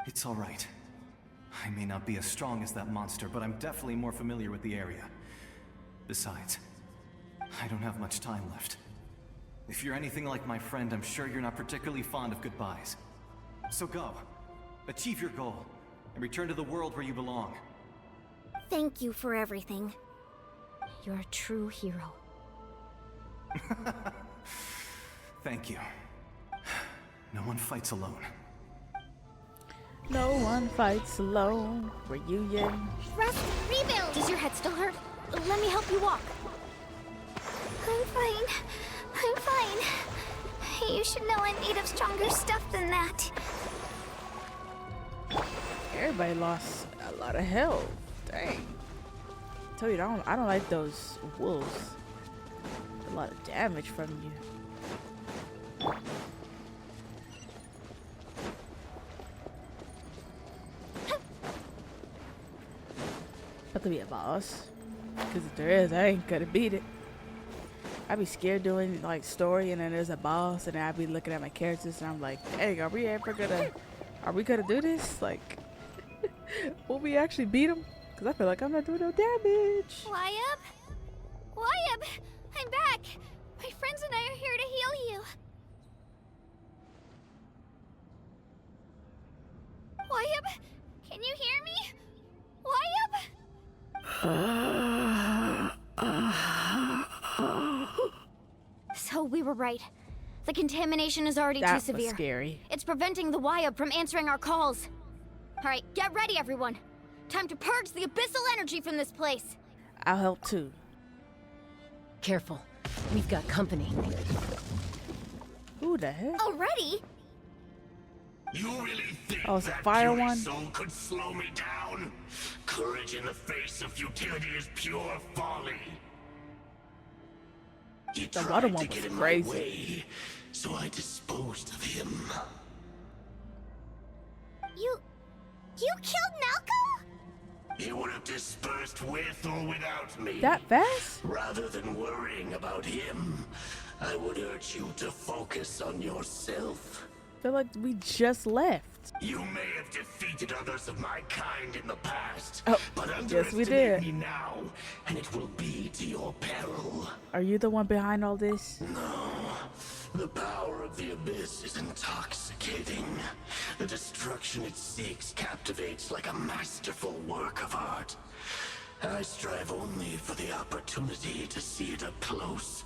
It's all right. I may not be as strong as that monster, but I'm definitely more familiar with the area. Besides, I don't have much time left. If you're anything like my friend, I'm sure you're not particularly fond of goodbyes. So go. Achieve your goal, and return to the world where you belong. Thank you for everything. You're a true hero. Thank you. No one fights alone. No one fights alone. Reunion. Rest, rebuild! Does your head still hurt? Let me help you walk. I'm fine. I'm fine. You should know I'm made of stronger stuff than that. Everybody lost a lot of health. Dang. I tell you, I don't like those wolves. A lot of damage from you. About to be a boss. Because if there is, I ain't gonna beat it. I'd be scared doing like story and then there's a boss and then I'd be looking at my characters and I'm like, dang, are we gonna do this? Like, will we actually beat him? Because I feel like I'm not doing no damage. Wyatt? Wyatt! I'm back! My friends and I are here to heal you. Wyatt? Can you hear me? Wyatt? So we were right. The contamination is already too That severe. was scary. It's preventing the Wyatt from answering our calls. Alright, get ready everyone. Time to purge the abyssal energy from this place. I'll help too. Careful. We've got company. Who the heck? Already? You really think Oh, it's a that fire puny one? soul could slow me down? Courage in the face of futility is pure folly. He The tried water to one get was in crazy. my way, so I disposed of him. You killed Malcolm? He would have dispersed with or without me. That fast? Rather than worrying about him, I would urge you to focus on yourself. I feel like we just left. You may have defeated others of my kind in the past, Oh, but yes, underestimate we did. me now, and it will be to your peril. Are you the one behind all this? No, the power of the abyss is intoxicating. The destruction it seeks captivates like a masterful work of art. I strive only for the opportunity to see it up close.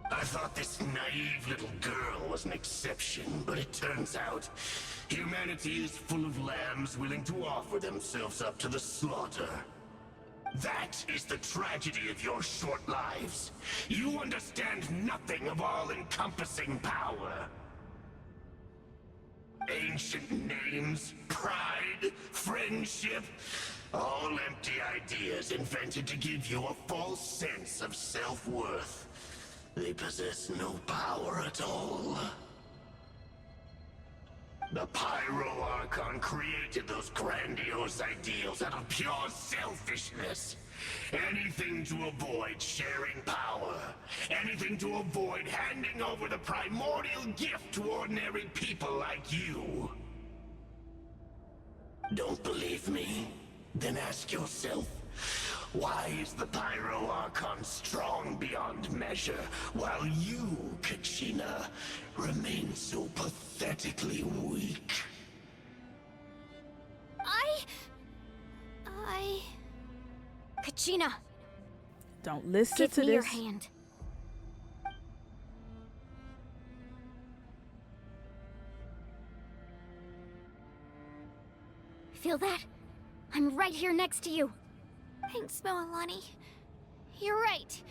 I thought this naive little girl was an exception, but it turns out humanity is full of lambs willing to offer themselves up to the slaughter. That is the tragedy of your short lives. You understand nothing of all-encompassing power. Ancient names, pride, friendship, all empty ideas invented to give you a false sense of self-worth. They possess no power at all. The Pyro Archon created those grandiose ideals out of pure selfishness. Anything to avoid sharing power. Anything to avoid handing over the primordial gift to ordinary people like you. Don't believe me? Then ask yourself, why is the Pyro Archon strong beyond measure, while you, Kachina, remain so pathetically weak? Kachina, Don't listen give to me your this. hand. Feel that? I'm right here next to you. Thanks, Moalani. You're right.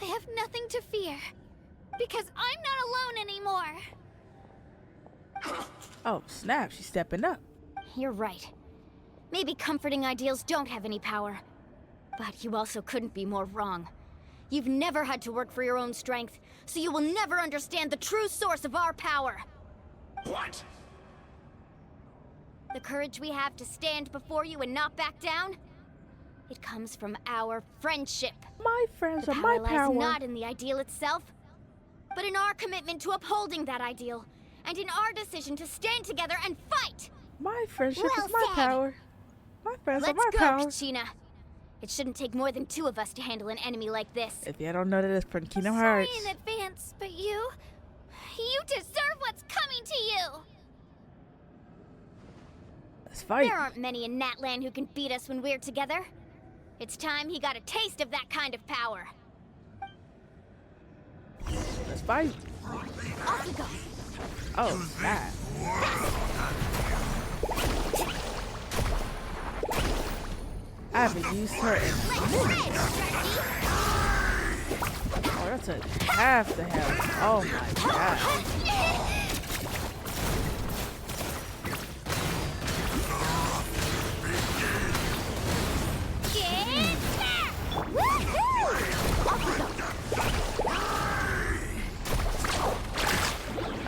I have nothing to fear. Because I'm not alone anymore. Oh, snap. She's stepping up. You're right. Maybe comforting ideals don't have any power. But you also couldn't be more wrong. You've never had to work for your own strength, so you will never understand the true source of our power. What? The courage we have to stand before you and not back down? It comes from our friendship. My friends The are my power lies power. not in the ideal itself, but in our commitment to upholding that ideal, and in our decision to stand together and fight! My friendship Well is my said. power. My friends Let's are my go, power. Kachina. It shouldn't take more than 2 of us to handle an enemy like this. If you don't know that it's from Kingdom Sorry Hearts. in advance, but you deserve what's coming to you. Let's fight. There aren't many in Natlan who can beat us when we're together. It's time he got a taste of that kind of power. Let's fight. Off you go. Oh, snap. I haven't used her in. Oh, that took half the health. Oh my god.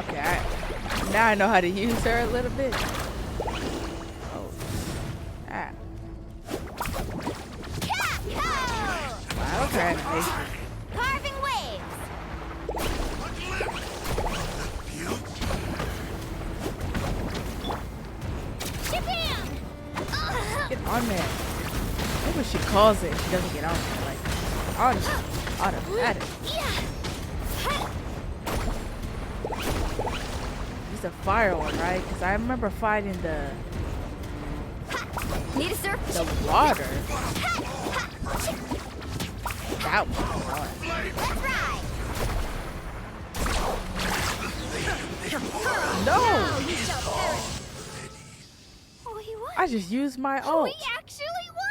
Okay, now I know how to use her a little bit. Oh. Ah. Wow, okay. Carving waves. Get on there. Maybe she calls it. She doesn't get on there. Like, automatic. He's a fire one, right? Because I remember fighting the Need a surf? the water. That was fun. Let's ride. No! You shall perish. We won. I just used my ult. We actually won.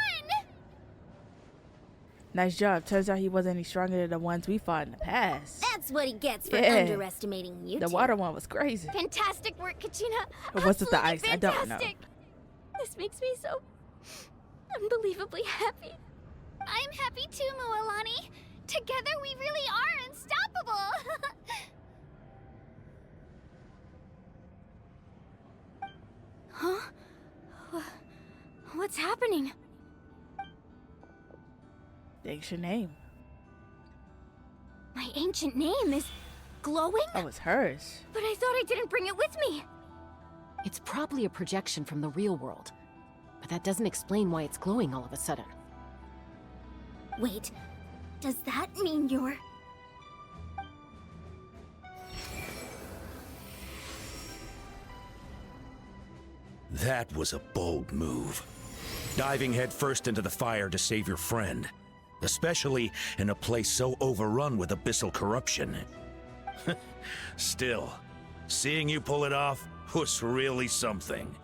Nice job. Turns out he wasn't any stronger than the ones we fought in the past. That's what he gets for Yeah. underestimating you The two. water one was crazy. Fantastic work, Kachina. Or was it the Absolutely ice? I don't know. fantastic. This makes me so unbelievably happy. I'm happy too, Mualani. Together we really are unstoppable. Huh? What's happening? Thanks your name. My ancient name is glowing? That was hers. But I thought I didn't bring it with me. It's probably a projection from the real world. But that doesn't explain why it's glowing all of a sudden. Wait, does that mean you're... That was a bold move. Diving headfirst into the fire to save your friend. Especially in a place so overrun with abyssal corruption. Still, seeing you pull it off was really something.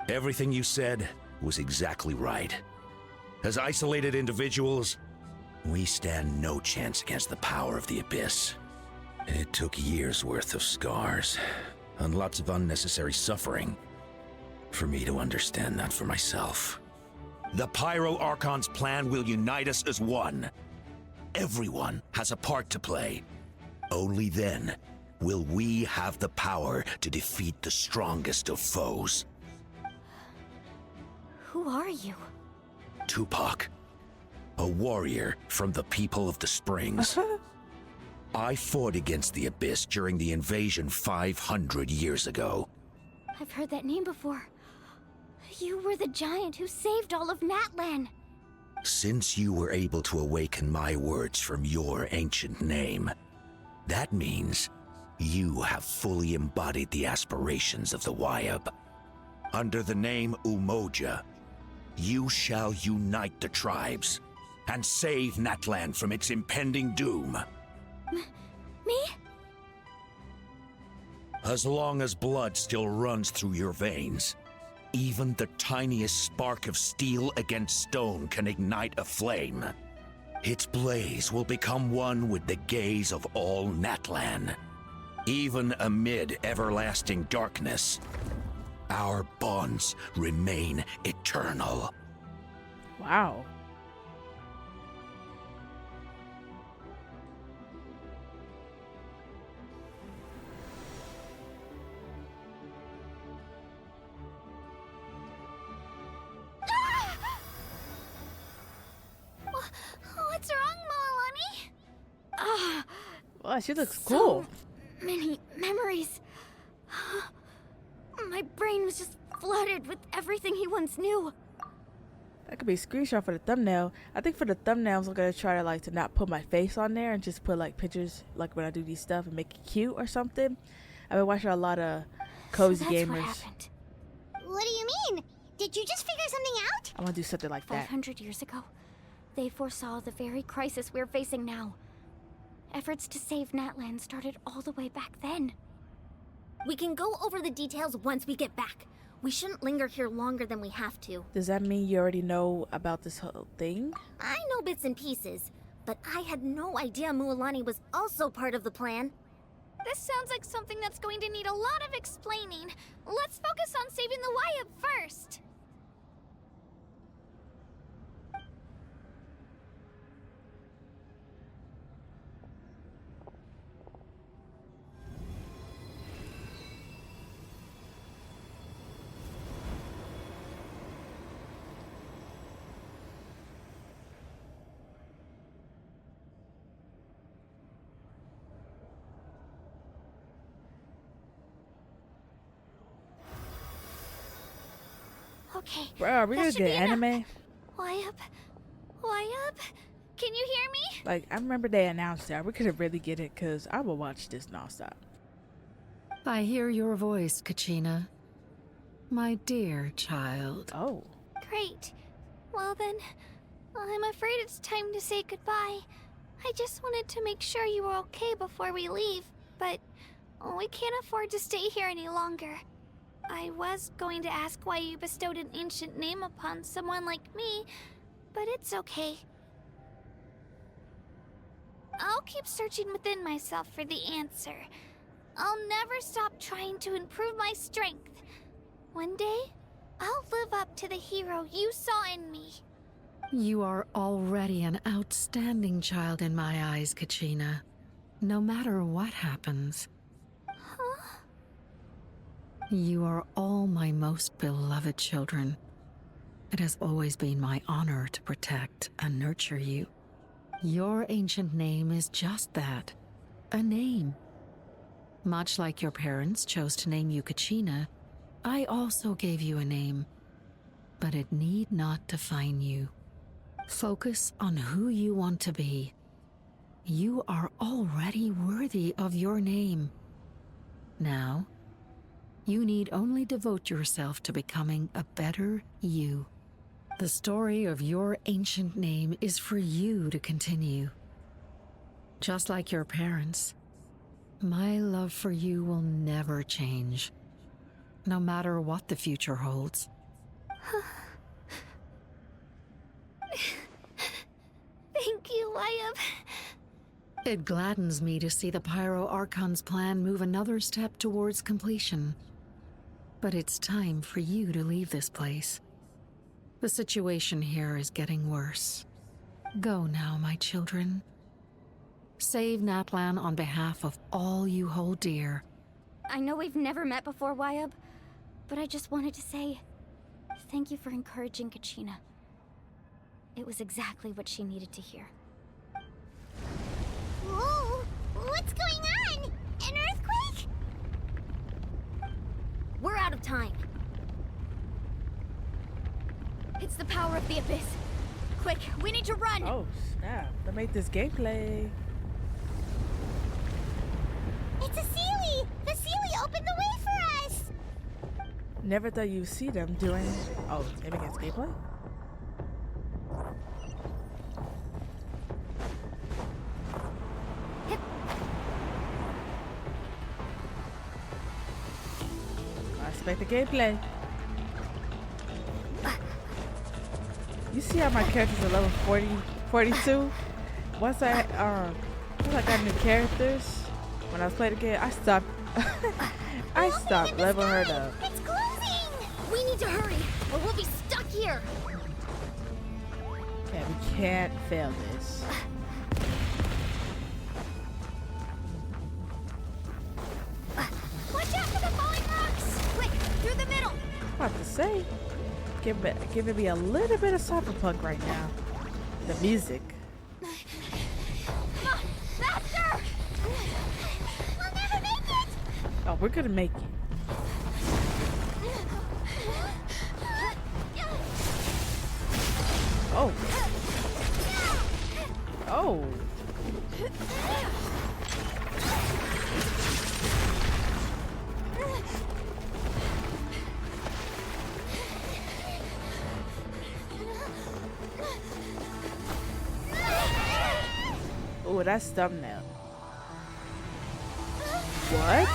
Everything you said was exactly right. As isolated individuals, we stand no chance against the power of the Abyss. It took years' worth of scars, and lots of unnecessary suffering, for me to understand that for myself. The Pyro Archon's plan will unite us as one. Everyone has a part to play. Only then will we have the power to defeat the strongest of foes. Who are you? Tupac, a warrior from the people of the Springs. I fought against the Abyss during the invasion 500 years ago. I've heard that name before. You were the giant who saved all of Natlan. Since you were able to awaken my words from your ancient name, that means you have fully embodied the aspirations of the Wyab. Under the name Umoja, you shall unite the tribes and save Natlan from its impending doom. Me? As long as blood still runs through your veins, even the tiniest spark of steel against stone can ignite a flame. Its blaze will become one with the gaze of all Natlan. Even amid everlasting darkness, our bonds remain eternal. Wow. What's wrong, Mualani? Well, she looks cool. So many memories. My brain was just flooded with everything he once knew. That could be a screenshot for the thumbnail. I think for the thumbnails, I'm gonna try to like to not put my face on there and just put like pictures like when I do these stuff and make it cute or something. I've been watching a lot of cozy So that's gamers. what happened. What do you mean? Did you just figure something out? I want to do something like that. 500 years ago, they foresaw the very crisis we're facing now. Efforts to save Natlan started all the way back then. We can go over the details once we get back. We shouldn't linger here longer than we have to. Does that mean you already know about this whole thing? I know bits and pieces, but I had no idea Mualani was also part of the plan. This sounds like something that's going to need a lot of explaining. Let's focus on saving the Wyatt first. Okay. Bro, are we that gonna should get be enough. anime? Wyatt? Wyatt? Can you hear me? Like, I remember they announced it. Are we gonna really get it? Cause I will watch this nonstop. I hear your voice, Kachina. My dear child. Oh. Great. Well then, I'm afraid it's time to say goodbye. I just wanted to make sure you were okay before we leave, but we can't afford to stay here any longer. I was going to ask why you bestowed an ancient name upon someone like me, but it's okay. I'll keep searching within myself for the answer. I'll never stop trying to improve my strength. One day, I'll live up to the hero you saw in me. You are already an outstanding child in my eyes, Kachina. No matter what happens. Huh? You are all my most beloved children. It has always been my honor to protect and nurture you. Your ancient name is just that, a name. Much like your parents chose to name you Kachina, I also gave you a name, but it need not define you. Focus on who you want to be. You are already worthy of your name. Now, you need only devote yourself to becoming a better you. The story of your ancient name is for you to continue. Just like your parents, my love for you will never change, no matter what the future holds. Thank you, Wyatt. It gladdens me to see the Pyro Archon's plan move another step towards completion. But it's time for you to leave this place. The situation here is getting worse. Go now, my children. Save Natlan on behalf of all you hold dear. I know we've never met before, Wyatt, but I just wanted to say thank you for encouraging Kachina. It was exactly what she needed to hear. Whoa! What's going on? An earthquake? We're out of time. It's the power of the Abyss. Quick, we need to run! Oh, snap. That made this gameplay. It's a Sealy! The Sealy opened the way for us! Never thought you'd see them doing. Oh, aim against gameplay? I expect the gameplay. You see how my characters are level 40, 42? Once I got new characters, when I was playing the game, I stopped. I stopped leveling her up. It's closing! We need to hurry, or we'll be stuck here! Okay, we can't fail this. Watch out for the falling rocks! Quick, through the middle! About to say, giving me a little bit of cyberpunk right now. The music. Come on, faster! We'll never make it! Oh, we're gonna make it. Oh. Oh. Oh, that's thumbnail. What?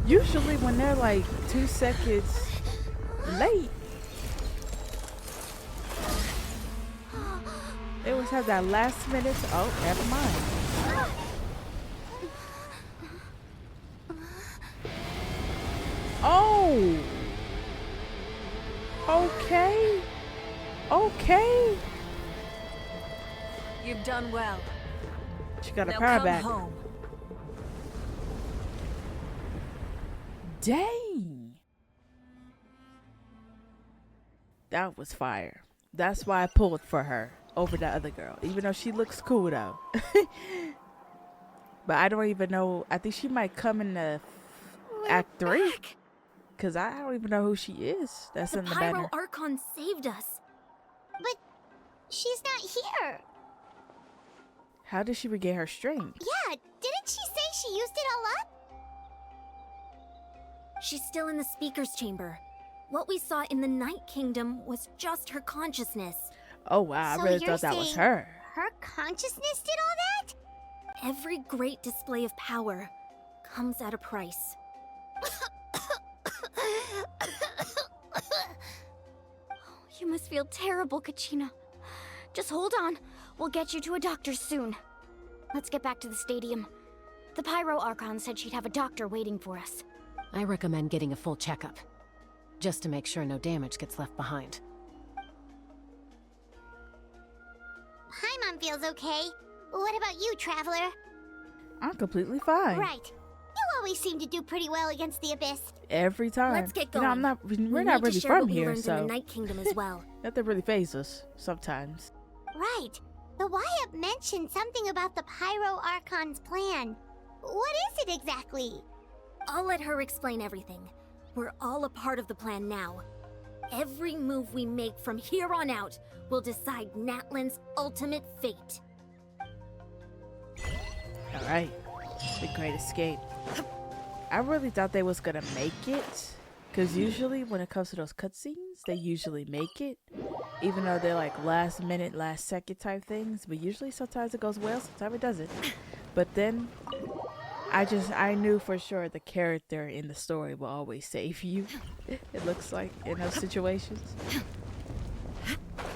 Usually when they're like 2 seconds late, they always have that last minute. Oh, never mind. Oh. Okay. Okay. You've done well. She got her Now power come back. home. Dang. That was fire. That's why I pulled for her over the other girl, even though she looks cool though. But I don't even know. I think she might come in the Act 3. Because I don't even know who she is. That's in the Pyro banner. Archon saved us. But she's not here. How did she regain her strength? Yeah, didn't she say she used it all up? She's still in the speaker's chamber. What we saw in the Night Kingdom was just her consciousness. Oh wow, So I really you're thought that was saying her. Her consciousness did all that? Every great display of power comes at a price. You must feel terrible, Kachina. Just hold on. We'll get you to a doctor soon. Let's get back to the stadium. The Pyro Archon said she'd have a doctor waiting for us. I recommend getting a full checkup, just to make sure no damage gets left behind. Paimon feels okay. What about you, Traveler? I'm completely fine. Right. You always seem to do pretty well against the Abyss. Every time. Let's get You know, going. we're not really from here, in the so Night Kingdom as well. nothing really phases us sometimes. Right. The Wyatt mentioned something about the Pyro Archon's plan. What is it exactly? I'll let her explain everything. We're all a part of the plan now. Every move we make from here on out will decide Natlan's ultimate fate. All right, the Great Escape. I really thought they was gonna make it, cause usually when it comes to those cutscenes, they usually make it, even though they're like last minute, last second type things. But usually, sometimes it goes well, sometimes it doesn't. But then, I knew for sure the character in the story will always save you. It looks like in those situations,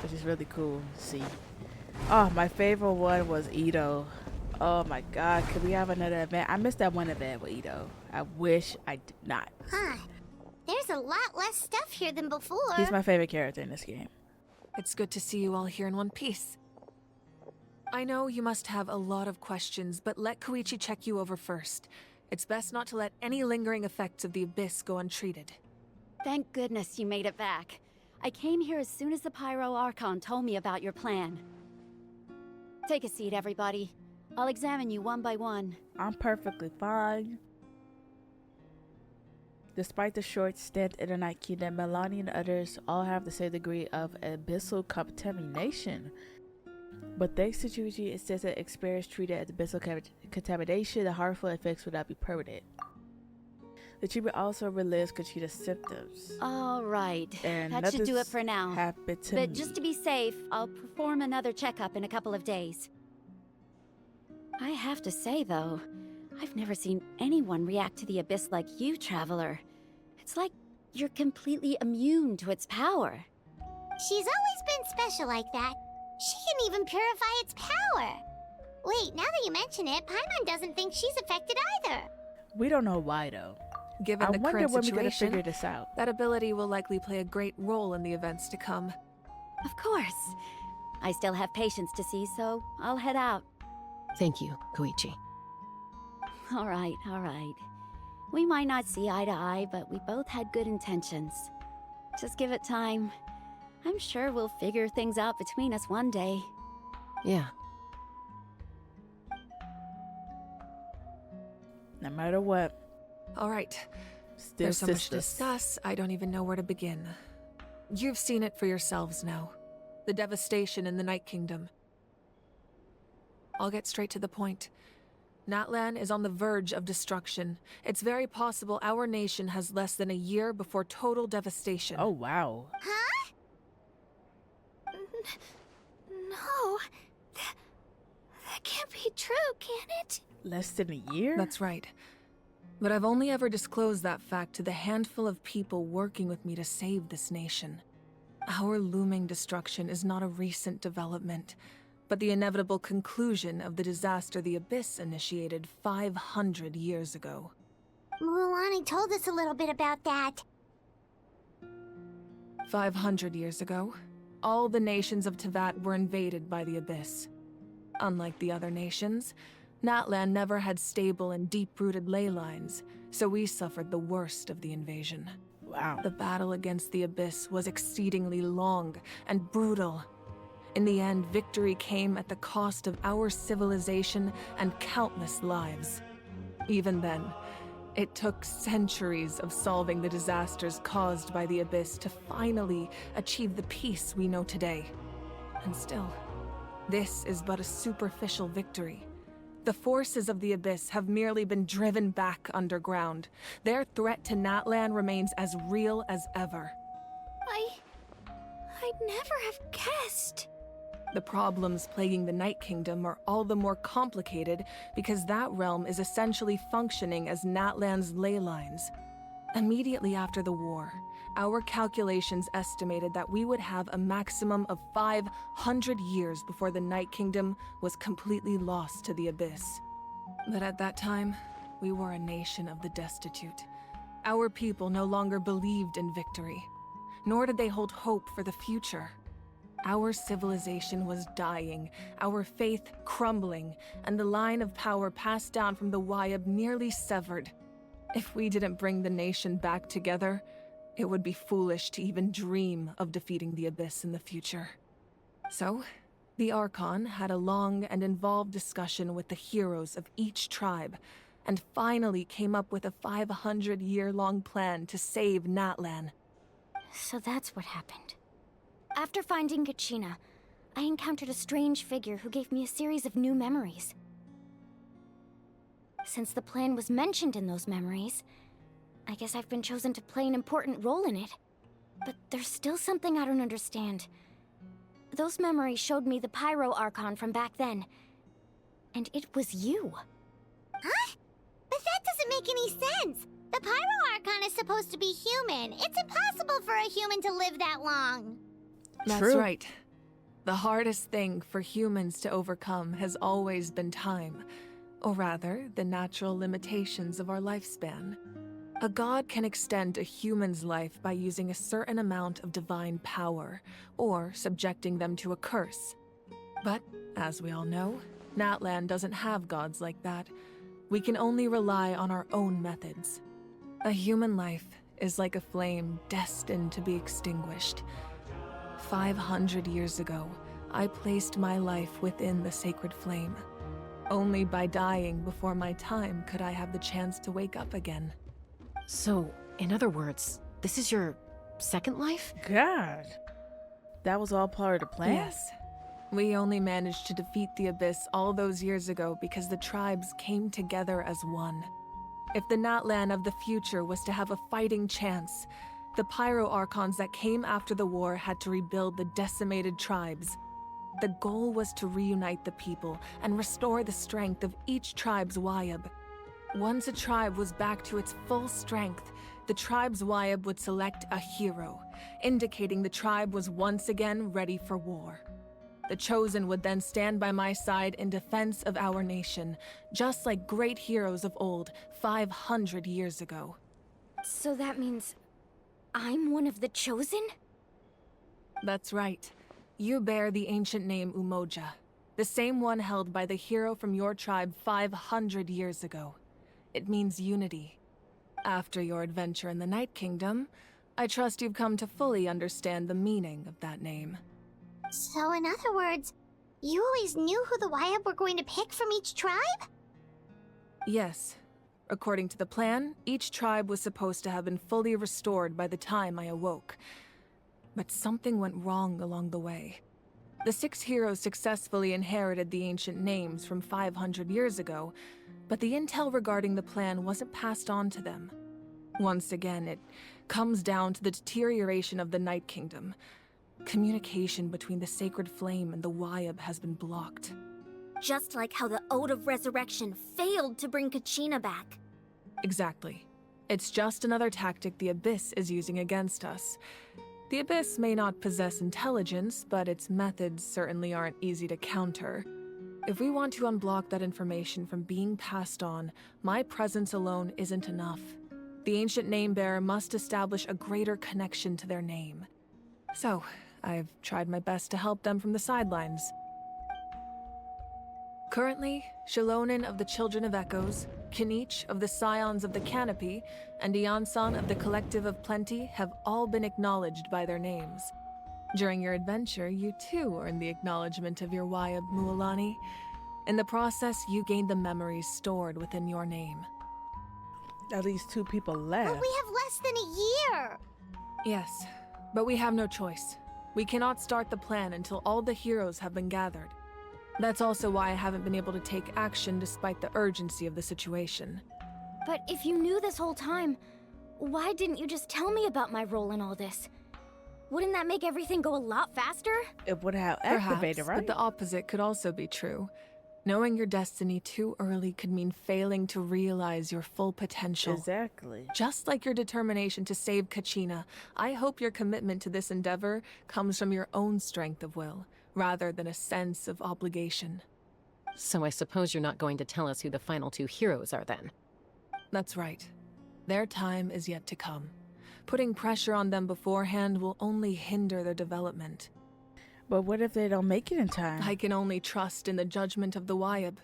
which is really cool to see. Oh, my favorite one was Ito. Oh my god, could we have another event? I missed that one event with Ito. I wish I did not. Huh. There's a lot less stuff here than before. He's my favorite character in this game. It's good to see you all here in one piece. I know you must have a lot of questions, but let Koichi check you over first. It's best not to let any lingering effects of the Abyss go untreated. Thank goodness you made it back. I came here as soon as the Pyro Archon told me about your plan. Take a seat, everybody. I'll examine you one by one. I'm perfectly fine. Despite the short stint in the Night Kingdom, Melanie and others all have the same degree of abyssal contamination. But thanks to Chuichi extensive experience treated as abyssal contamination, the harmful effects will not be permanent. The treatment also relieves Kachina's symptoms. All right, And that should do it nothing's for now. happened to But me. just to be safe, I'll perform another checkup in a couple of days. I have to say, though, I've never seen anyone react to the Abyss like you, Traveler. It's like you're completely immune to its power. She's always been special like that. She can even purify its power. Wait, now that you mention it, Paimon doesn't think she's affected either. We don't know why though. Given I the wonder current when we're gonna situation, figure this out. that ability will likely play a great role in the events to come. Of course. I still have patients to see, so I'll head out. Thank you, Koichi. All right, all right. We might not see eye to eye, but we both had good intentions. Just give it time. I'm sure we'll figure things out between us one day. Yeah. No matter what. All right. Still There's so much to sisters. discuss, I don't even know where to begin. You've seen it for yourselves now. The devastation in the Night Kingdom. I'll get straight to the point. Natlan is on the verge of destruction. It's very possible our nation has less than a year before total devastation. Oh, wow. Huh? No. That can't be true, can it? Less than a year? That's right. But I've only ever disclosed that fact to the handful of people working with me to save this nation. Our looming destruction is not a recent development, but the inevitable conclusion of the disaster the Abyss initiated 500 years ago. Mulan told us a little bit about that. 500 years ago, all the nations of Tevat were invaded by the Abyss. Unlike the other nations, Natlan never had stable and deep-rooted ley lines, so we suffered the worst of the invasion. Wow. The battle against the Abyss was exceedingly long and brutal. In the end, victory came at the cost of our civilization and countless lives. Even then, it took centuries of solving the disasters caused by the Abyss to finally achieve the peace we know today. And still, this is but a superficial victory. The forces of the Abyss have merely been driven back underground. Their threat to Natlan remains as real as ever. I'd never have guessed. The problems plaguing the Night Kingdom are all the more complicated because that realm is essentially functioning as Natlan's ley lines. Immediately after the war, our calculations estimated that we would have a maximum of 500 years before the Night Kingdom was completely lost to the Abyss. But at that time, we were a nation of the destitute. Our people no longer believed in victory, nor did they hold hope for the future. Our civilization was dying, our faith crumbling, and the line of power passed down from the Wayab nearly severed. If we didn't bring the nation back together, it would be foolish to even dream of defeating the Abyss in the future. So, the Archon had a long and involved discussion with the heroes of each tribe, and finally came up with a 500-year-long plan to save Natlan. So that's what happened. After finding Kachina, I encountered a strange figure who gave me a series of new memories. Since the plan was mentioned in those memories, I guess I've been chosen to play an important role in it. But there's still something I don't understand. Those memories showed me the Pyro Archon from back then. And it was you. Huh? But that doesn't make any sense. The Pyro Archon is supposed to be human. It's impossible for a human to live that long. That's True. right. The hardest thing for humans to overcome has always been time. Or rather, the natural limitations of our lifespan. A god can extend a human's life by using a certain amount of divine power, or subjecting them to a curse. But, as we all know, Natlan doesn't have gods like that. We can only rely on our own methods. A human life is like a flame destined to be extinguished. 500 years ago, I placed my life within the sacred flame. Only by dying before my time could I have the chance to wake up again. So, in other words, this is your second life? God. That was all part of the plan? Yes. We only managed to defeat the Abyss all those years ago because the tribes came together as one. If the Natlan of the future was to have a fighting chance, the Pyro Archons that came after the war had to rebuild the decimated tribes. The goal was to reunite the people and restore the strength of each tribe's Wayab. Once a tribe was back to its full strength, the tribe's Wayab would select a hero, indicating the tribe was once again ready for war. The Chosen would then stand by my side in defense of our nation, just like great heroes of old 500 years ago. So that means I'm one of the Chosen? That's right. You bear the ancient name Umoja, the same one held by the hero from your tribe 500 years ago. It means unity. After your adventure in the Night Kingdom, I trust you've come to fully understand the meaning of that name. So in other words, you always knew who the Wayab were going to pick from each tribe? Yes. According to the plan, each tribe was supposed to have been fully restored by the time I awoke. But something went wrong along the way. The 6 heroes successfully inherited the ancient names from 500 years ago, but the intel regarding the plan wasn't passed on to them. Once again, it comes down to the deterioration of the Night Kingdom. Communication between the Sacred Flame and the Wyab has been blocked. Just like how the Ode of Resurrection failed to bring Kachina back. Exactly. It's just another tactic the Abyss is using against us. The Abyss may not possess intelligence, but its methods certainly aren't easy to counter. If we want to unblock that information from being passed on, my presence alone isn't enough. The ancient name-bearer must establish a greater connection to their name. So, I've tried my best to help them from the sidelines. Currently, Shilonin of the Children of Echoes, Kinich of the Scions of the Canopy, and Iansan of the Collective of Plenty have all been acknowledged by their names. During your adventure, you too earned the acknowledgement of your Wyab, Mualani. In the process, you gained the memories stored within your name. At least 2 people left. But we have less than a year! Yes, but we have no choice. We cannot start the plan until all the heroes have been gathered. That's also why I haven't been able to take action despite the urgency of the situation. But if you knew this whole time, why didn't you just tell me about my role in all this? Wouldn't that make everything go a lot faster? It would have Perhaps, activated, right? but the opposite could also be true. Knowing your destiny too early could mean failing to realize your full potential. Exactly. Just like your determination to save Kachina, I hope your commitment to this endeavor comes from your own strength of will, rather than a sense of obligation. So I suppose you're not going to tell us who the final 2 heroes are then? That's right. Their time is yet to come. Putting pressure on them beforehand will only hinder their development. But what if they don't make it in time? I can only trust in the judgment of the Wyab.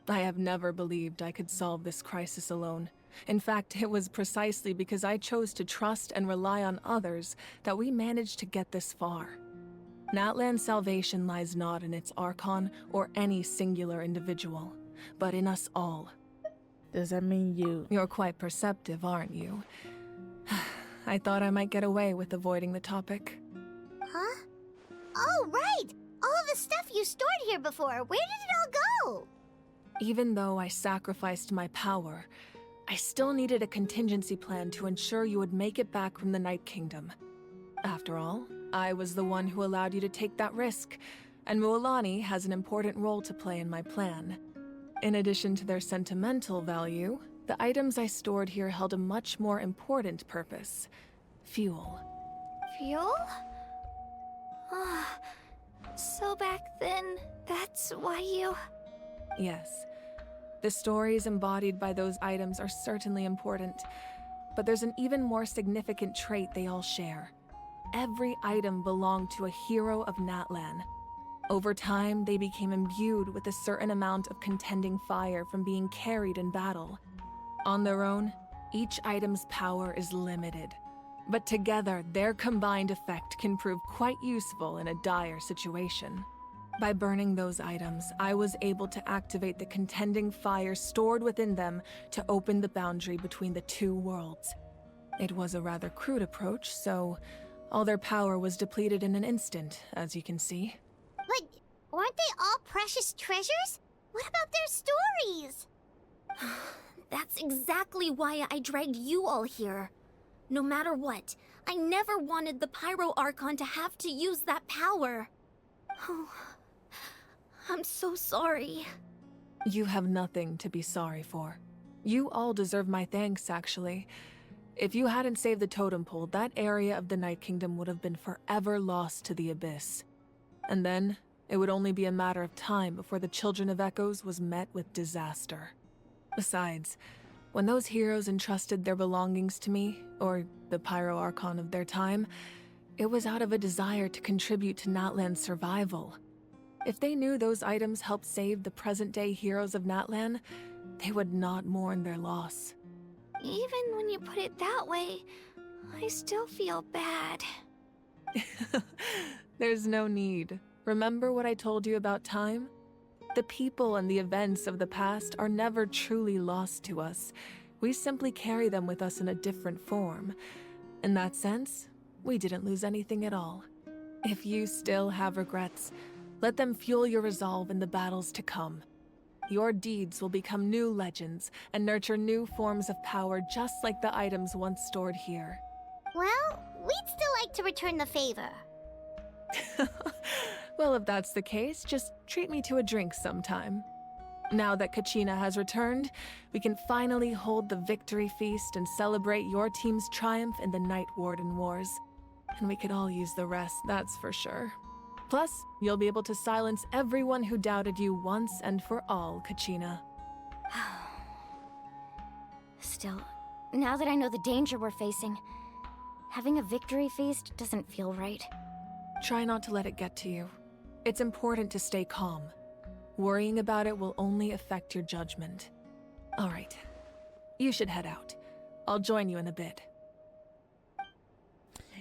I have never believed I could solve this crisis alone. In fact, it was precisely because I chose to trust and rely on others that we managed to get this far. Natlan's salvation lies not in its Archon or any singular individual, but in us all. Does that mean you... You're quite perceptive, aren't you? I thought I might get away with avoiding the topic. Huh? Oh, right! All of the stuff you stored here before, where did it all go? Even though I sacrificed my power, I still needed a contingency plan to ensure you would make it back from the Night Kingdom. After all, I was the one who allowed you to take that risk, and Mualani has an important role to play in my plan. In addition to their sentimental value, the items I stored here held a much more important purpose: fuel. Fuel? Ah, so back then, that's why you... Yes. The stories embodied by those items are certainly important, but there's an even more significant trait they all share. Every item belonged to a hero of Natlan. Over time, they became imbued with a certain amount of contending fire from being carried in battle. On their own, each item's power is limited, but together, their combined effect can prove quite useful in a dire situation. By burning those items, I was able to activate the contending fire stored within them to open the boundary between the 2 worlds. It was a rather crude approach, so all their power was depleted in an instant, as you can see. But weren't they all precious treasures? What about their stories? That's exactly why I dragged you all here. No matter what, I never wanted the Pyro Archon to have to use that power. Oh, I'm so sorry. You have nothing to be sorry for. You all deserve my thanks, actually. If you hadn't saved the totem pole, that area of the Night Kingdom would have been forever lost to the Abyss. And then, it would only be a matter of time before the Children of Echoes was met with disaster. Besides, when those heroes entrusted their belongings to me, or the Pyro Archon of their time, it was out of a desire to contribute to Natlan's survival. If they knew those items helped save the present-day heroes of Natlan, they would not mourn their loss. Even when you put it that way, I still feel bad. There's no need. Remember what I told you about time? The people and the events of the past are never truly lost to us. We simply carry them with us in a different form. In that sense, we didn't lose anything at all. If you still have regrets, let them fuel your resolve in the battles to come. Your deeds will become new legends and nurture new forms of power just like the items once stored here. Well, we'd still like to return the favor. Well, if that's the case, just treat me to a drink sometime. Now that Kachina has returned, we can finally hold the victory feast and celebrate your team's triumph in the Night Warden Wars. And we could all use the rest, that's for sure. Plus, you'll be able to silence everyone who doubted you once and for all, Kachina. Still, now that I know the danger we're facing, having a victory feast doesn't feel right. Try not to let it get to you. It's important to stay calm. Worrying about it will only affect your judgment. All right. You should head out. I'll join you in a bit.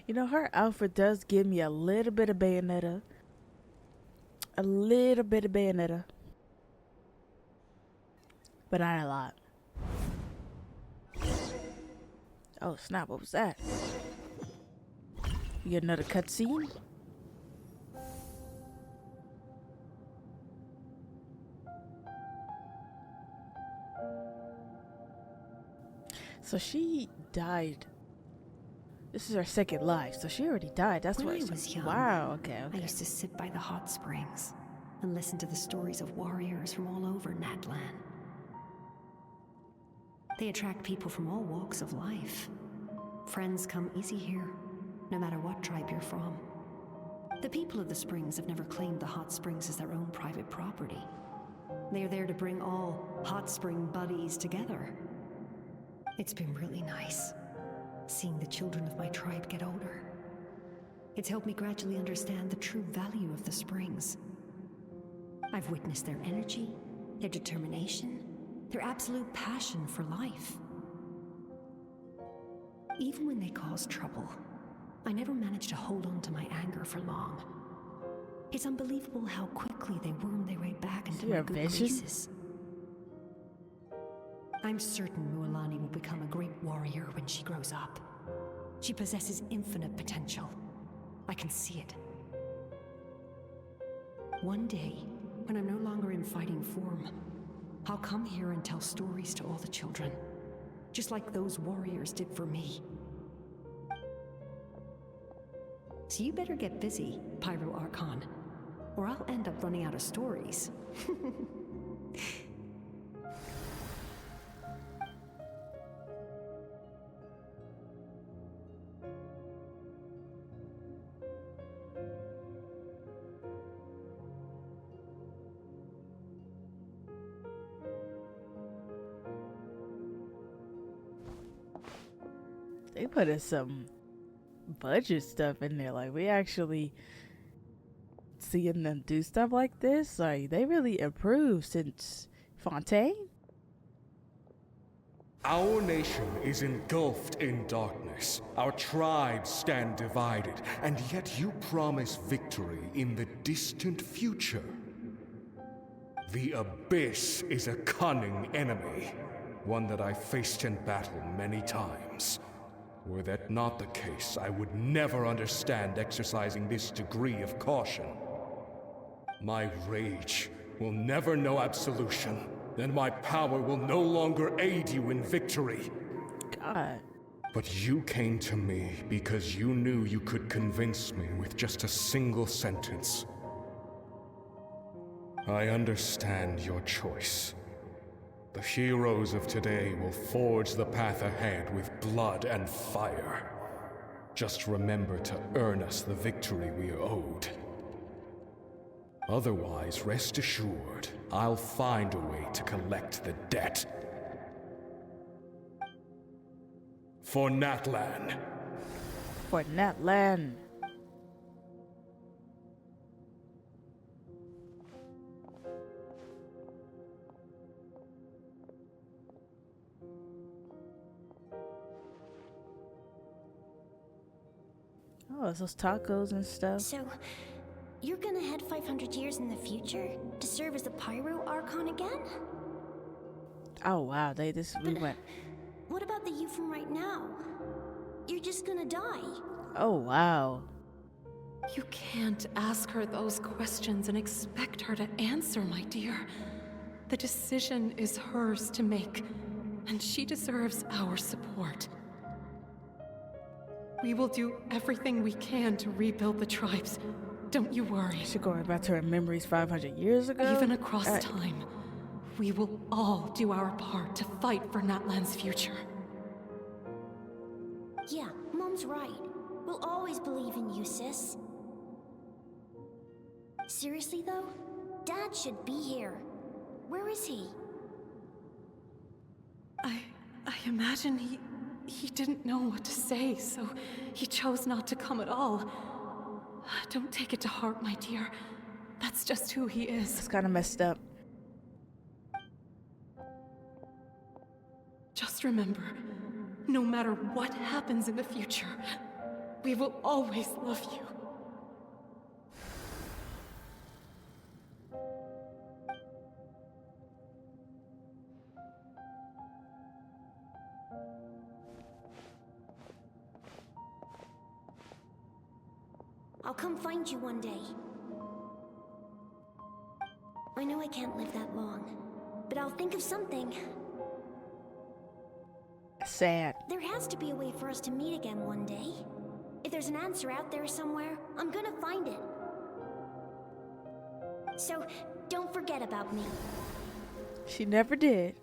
You know, her outfit does give me a little bit of Bayonetta. A little bit of Bayonetta. But not a lot. Oh snap, what was that? You get another cutscene? So she died. This is her second life, so she already died. That's When why I it's was young, wow, okay. I used to sit by the hot springs and listen to the stories of warriors from all over Natlan. They attract people from all walks of life. Friends come easy here, no matter what tribe you're from. The people of the springs have never claimed the hot springs as their own private property. They are there to bring all hot spring buddies together. It's been really nice, seeing the children of my tribe get older. It's helped me gradually understand the true value of the springs. I've witnessed their energy, their determination, their absolute passion for life. Even when they cause trouble, I never managed to hold on to my anger for long. It's unbelievable how quickly they worm their way back into my good graces. I'm certain Mualani will become a great warrior when she grows up. She possesses infinite potential. I can see it. One day, when I'm no longer in fighting form, I'll come here and tell stories to all the children, just like those warriors did for me. So you better get busy, Pyro Archon, or I'll end up running out of stories. They put in some budget stuff in there. Like, we actually seeing them do stuff like this. Like, they really improved since Fontaine. Our nation is engulfed in darkness. Our tribes stand divided, and yet you promise victory in the distant future. The Abyss is a cunning enemy, one that I faced in battle many times. Were that not the case, I would never understand exercising this degree of caution. My rage will never know absolution, and my power will no longer aid you in victory. God. But you came to me because you knew you could convince me with just a single sentence. I understand your choice. The heroes of today will forge the path ahead with blood and fire. Just remember to earn us the victory we are owed. Otherwise, rest assured, I'll find a way to collect the debt. For Natlan. For Natlan. Oh, it's those tacos and stuff. So, You're gonna head 500 years in the future to serve as the Pyro Archon again? Oh wow, we went. What about the you from right now? You're just gonna die. Oh wow. You can't ask her those questions and expect her to answer, my dear. The decision is hers to make, and she deserves our support. We will do everything we can to rebuild the tribes. Don't you worry. She going back to her memories 500 years ago? Even across time, we will all do our part to fight for Natlan's future. Yeah, Mom's right. We'll always believe in you, sis. Seriously, though? Dad should be here. Where is he? I imagine he didn't know what to say, so he chose not to come at all. Don't take it to heart, my dear. That's just who he is. It's kind of messed up. Just remember, no matter what happens in the future, we will always love you. I'll come find you one day. I know I can't live that long, but I'll think of something. Sad. There has to be a way for us to meet again one day. If there's an answer out there somewhere, I'm gonna find it. So, don't forget about me. She never did.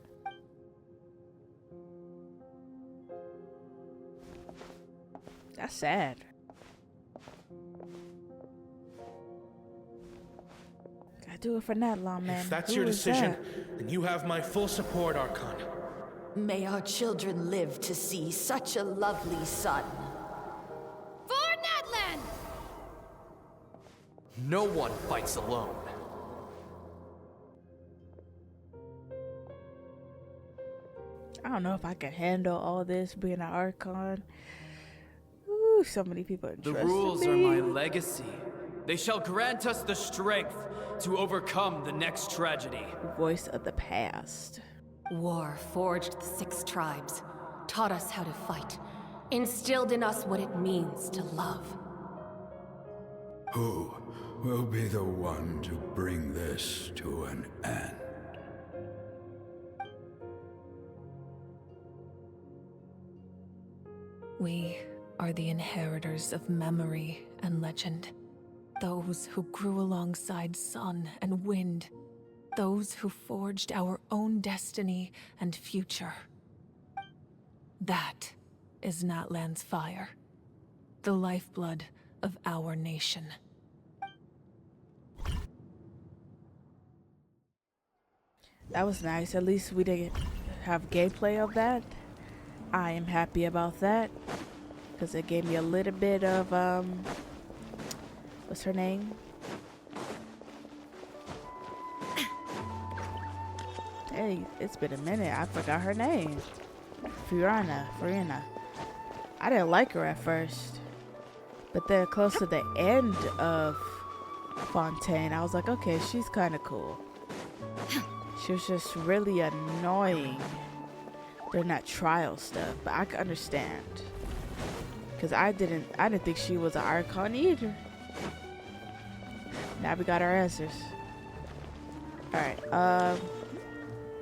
That's sad. Gotta do it for Natlan, man. If that's Who your is decision, that? then you have my full support, Archon. May our children live to see such a lovely son. For Natlan! No one fights alone. I don't know if I can handle all this being an Archon. Ooh, so many people The entrusted rules me. are my legacy. They shall grant us the strength to overcome the next tragedy. Voice of the past. War forged the 6 tribes, taught us how to fight, instilled in us what it means to love. Who will be the one to bring this to an end? We are the inheritors of memory and legend. Those who grew alongside sun and wind. Those who forged our own destiny and future. That is Natlan's fire. The lifeblood of our nation. That was nice. At least we didn't have gameplay of that. I am happy about that. Because it gave me a little bit of, what's her name? Hey, it's been a minute. I forgot her name. Farina. I didn't like her at first. But then close to the end of Fontaine, I was like, okay, she's kind of cool. She was just really annoying during that trial stuff, but I can understand. Because I didn't think she was an Archon either. Now we got our answers. Alright,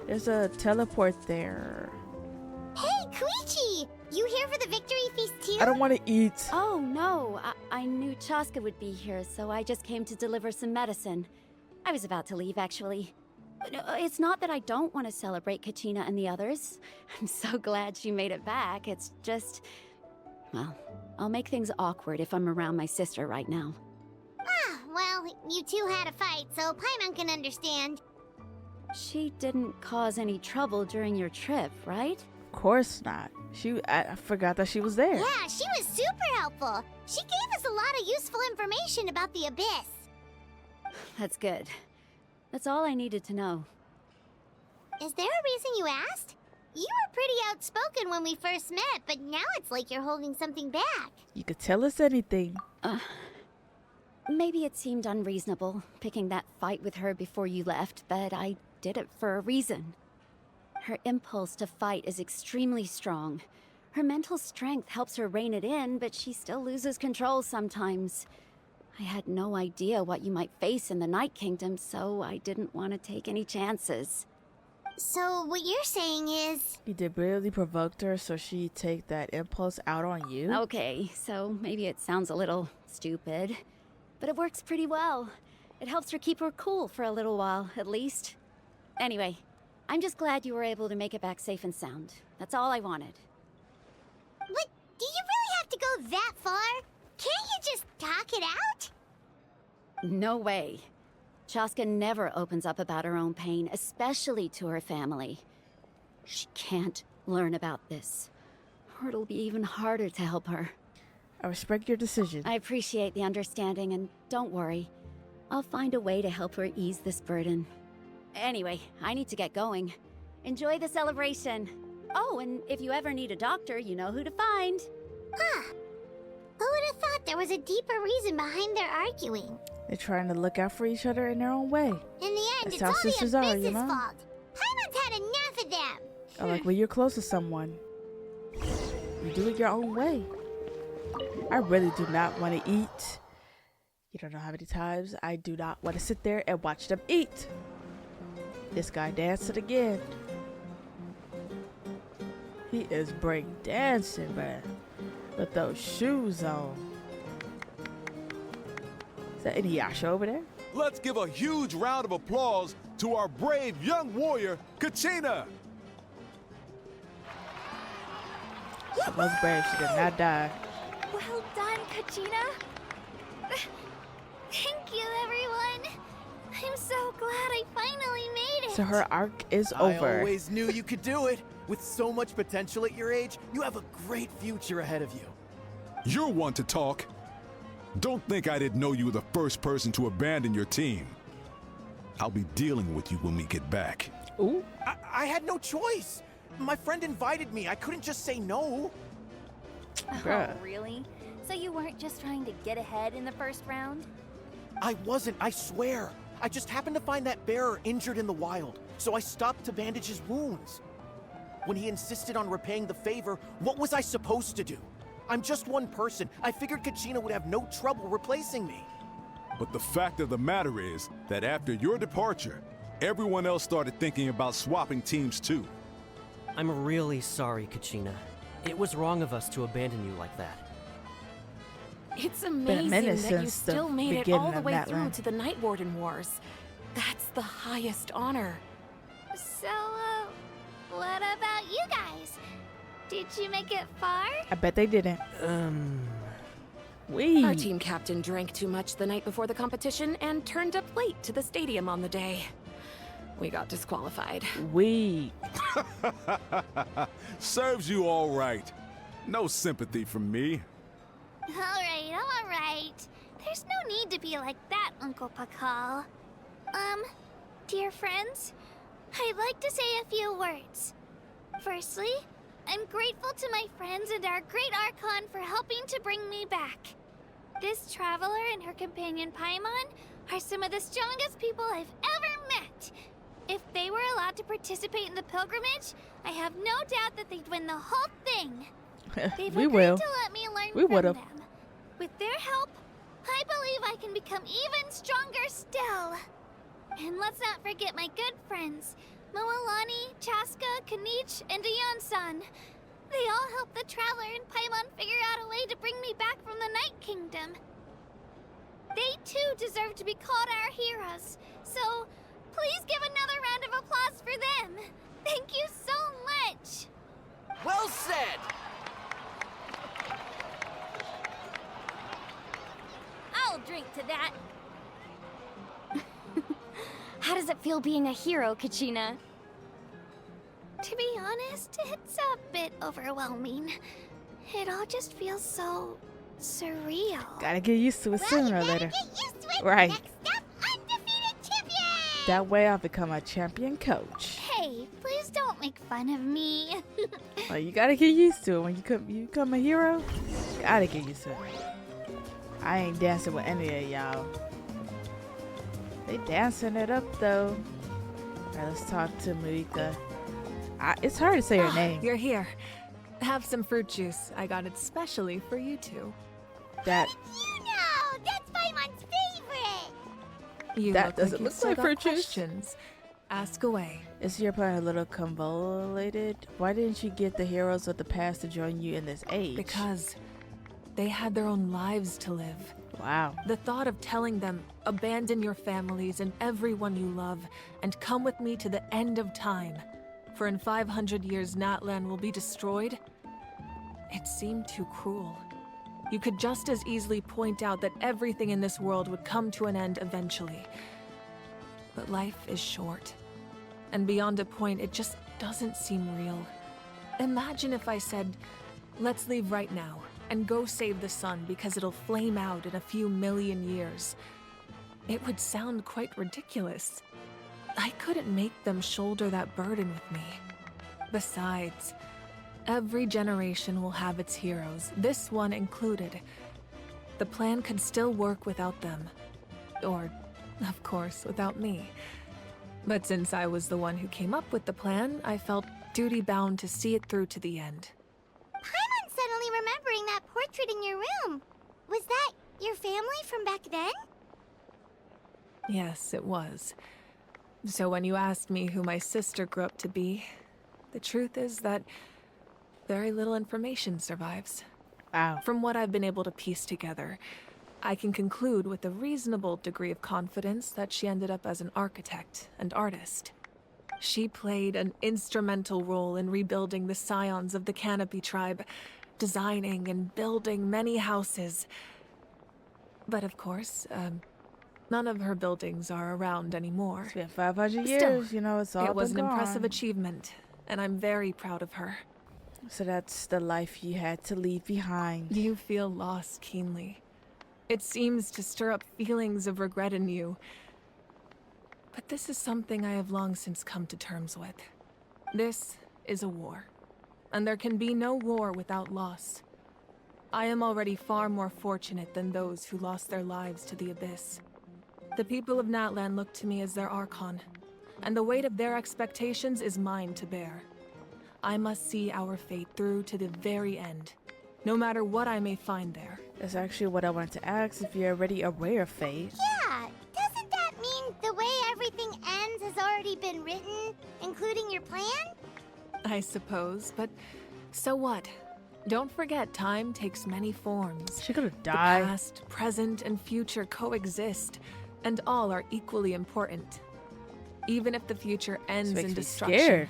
there's a teleport there. Hey, Koichi! You here for the victory feast too? I don't want to eat. Oh, no. I knew Chaska would be here, so I just came to deliver some medicine. I was about to leave, actually. No, it's not that I don't want to celebrate Kachina and the others. I'm so glad she made it back. It's just... well, I'll make things awkward if I'm around my sister right now. Ah, well, you two had a fight, so Paimon can understand. She didn't cause any trouble during your trip, right? Of course not. I forgot that she was there. Yeah, she was super helpful. She gave us a lot of useful information about the Abyss. That's good. That's all I needed to know. Is there a reason you asked? You were pretty outspoken when we first met, but now it's like you're holding something back. You could tell us anything. Maybe it seemed unreasonable, picking that fight with her before you left, but I did it for a reason. Her impulse to fight is extremely strong. Her mental strength helps her rein it in, but she still loses control sometimes. I had no idea what you might face in the Night Kingdom, so I didn't want to take any chances. So what you're saying is... You deliberately provoked her so she'd take that impulse out on you? Okay, so maybe it sounds a little stupid, but it works pretty well. It helps her keep her cool for a little while, at least. Anyway, I'm just glad you were able to make it back safe and sound. That's all I wanted. But do you really have to go that far? Can't you just talk it out? No way. Chaska never opens up about her own pain, especially to her family. She can't learn about this, or it'll be even harder to help her. I respect your decision. I appreciate the understanding, and don't worry. I'll find a way to help her ease this burden. Anyway, I need to get going. Enjoy the celebration. Oh, and if you ever need a doctor, you know who to find. Huh. Who would have thought there was a deeper reason behind their arguing? They're trying to look out for each other in their own way. In the end, That's it's how all sisters the are, Abyss's you know? fault. Paimon's had enough of them. Or like when you're close to someone, you do it your own way. I really do not want to eat. You don't know how many times I do not want to sit there and watch them eat. This guy dancing again. He is break dancing, man, with those shoes on. Is that Inuyasha over there? Let's give a huge round of applause to our brave young warrior, Kachina! She was brave. She did not die. Well done, Kachina. Thank you, everyone. I'm so glad I finally made it. So her arc is I over. always knew you could do it. With so much potential at your age, you have a great future ahead of you. You're one to talk. Don't think I didn't know you were the first person to abandon your team. I'll be dealing with you when we get back. Ooh. I had no choice. My friend invited me. I couldn't just say no. Bruh. Oh, really? So you weren't just trying to get ahead in the first round? I wasn't, I swear. I just happened to find that bearer injured in the wild, so I stopped to bandage his wounds. When he insisted on repaying the favor, what was I supposed to do? I'm just one person. I figured Kachina would have no trouble replacing me. But the fact of the matter is that after your departure, everyone else started thinking about swapping teams too. I'm really sorry, Kachina. It was wrong of us to abandon you like that. It's Been a amazing minute that you since the still made it beginning all the of way Natlan. through to the Night Warden Wars. That's the highest honor. So, what about you guys? Did you make it far? I bet they didn't. Our team captain drank too much the night before the competition and turned up late to the stadium on the day. We got disqualified. Serves you all right. No sympathy from me. All right. There's no need to be like that, Uncle Pakal. Dear friends, I'd like to say a few words. Firstly, I'm grateful to my friends and our great Archon for helping to bring me back. This traveler and her companion Paimon are some of the strongest people I've ever met. If they were allowed to participate in the pilgrimage, I have no doubt that they'd win the whole thing. They've We agreed will. to let me learn We from would've. them. With their help, I believe I can become even stronger still. And let's not forget my good friends, Moalani, Chaska, Kanich, and Ayan-san. They all helped the Traveler and Paimon figure out a way to bring me back from the Night Kingdom. They too deserve to be called our heroes, so please give another round of applause for them. Thank you so much. Well said! I'll drink to that. How does it feel being a hero, Kachina? To be honest, it's a bit overwhelming. It all just feels so surreal. Gotta get used to it sooner or later. Used to it. Right. Next up, undefeated champion! That way I'll become a champion coach. Hey, please don't make fun of me. Like, you gotta get used to it. When you become a hero, gotta get used to it. I ain't dancing with any of y'all. They dancing it up though. Alright, let's talk to Marika. It's hard to say her name. You're here. Have some fruit juice. I got it specially for you two. That You know, that's Paimon's favorite. You that doesn't you look still like got fruit juice. questions. Ask away. Is your plan a little convoluted? Why didn't you get the heroes of the past to join you in this age? Because they had their own lives to live. Wow. The thought of telling them, abandon your families and everyone you love, and come with me to the end of time, for in 500 years Natlan will be destroyed, it seemed too cruel. You could just as easily point out that everything in this world would come to an end eventually. But life is short, and beyond a point, it just doesn't seem real. Imagine if I said, let's leave right now, and go save the sun because it'll flame out in a few million years. It would sound quite ridiculous. I couldn't make them shoulder that burden with me. Besides, every generation will have its heroes, this one included. The plan could still work without them. Or, of course, without me. But since I was the one who came up with the plan, I felt duty-bound to see it through to the end. Paimon's suddenly remembering that portrait in your room. Was that your family from back then? Yes, it was. So when you asked me who my sister grew up to be, the truth is that very little information survives. Wow. From what I've been able to piece together, I can conclude with a reasonable degree of confidence that she ended up as an architect and artist. She played an instrumental role in rebuilding the scions of the Canopy tribe, designing and building many houses. But of course, none of her buildings are around anymore. It's been 500 years, Still, you know, it's all it was been an impressive gone. achievement, and I'm very proud of her. So that's the life you had to leave behind. You feel loss keenly. It seems to stir up feelings of regret in you. But this is something I have long since come to terms with. This is a war, and there can be no war without loss. I am already far more fortunate than those who lost their lives to the Abyss. The people of Natlan look to me as their Archon, and the weight of their expectations is mine to bear. I must see our fate through to the very end, no matter what I may find there. That's actually what I wanted to ask, if you're already aware of fate. Yeah, doesn't that mean the way everything ends has already been written, including your plan? I suppose, but so what? Don't forget, time takes many forms. She gonna die. The past, present, and future coexist, and all are equally important. Even if the future ends makes in me destruction, scared.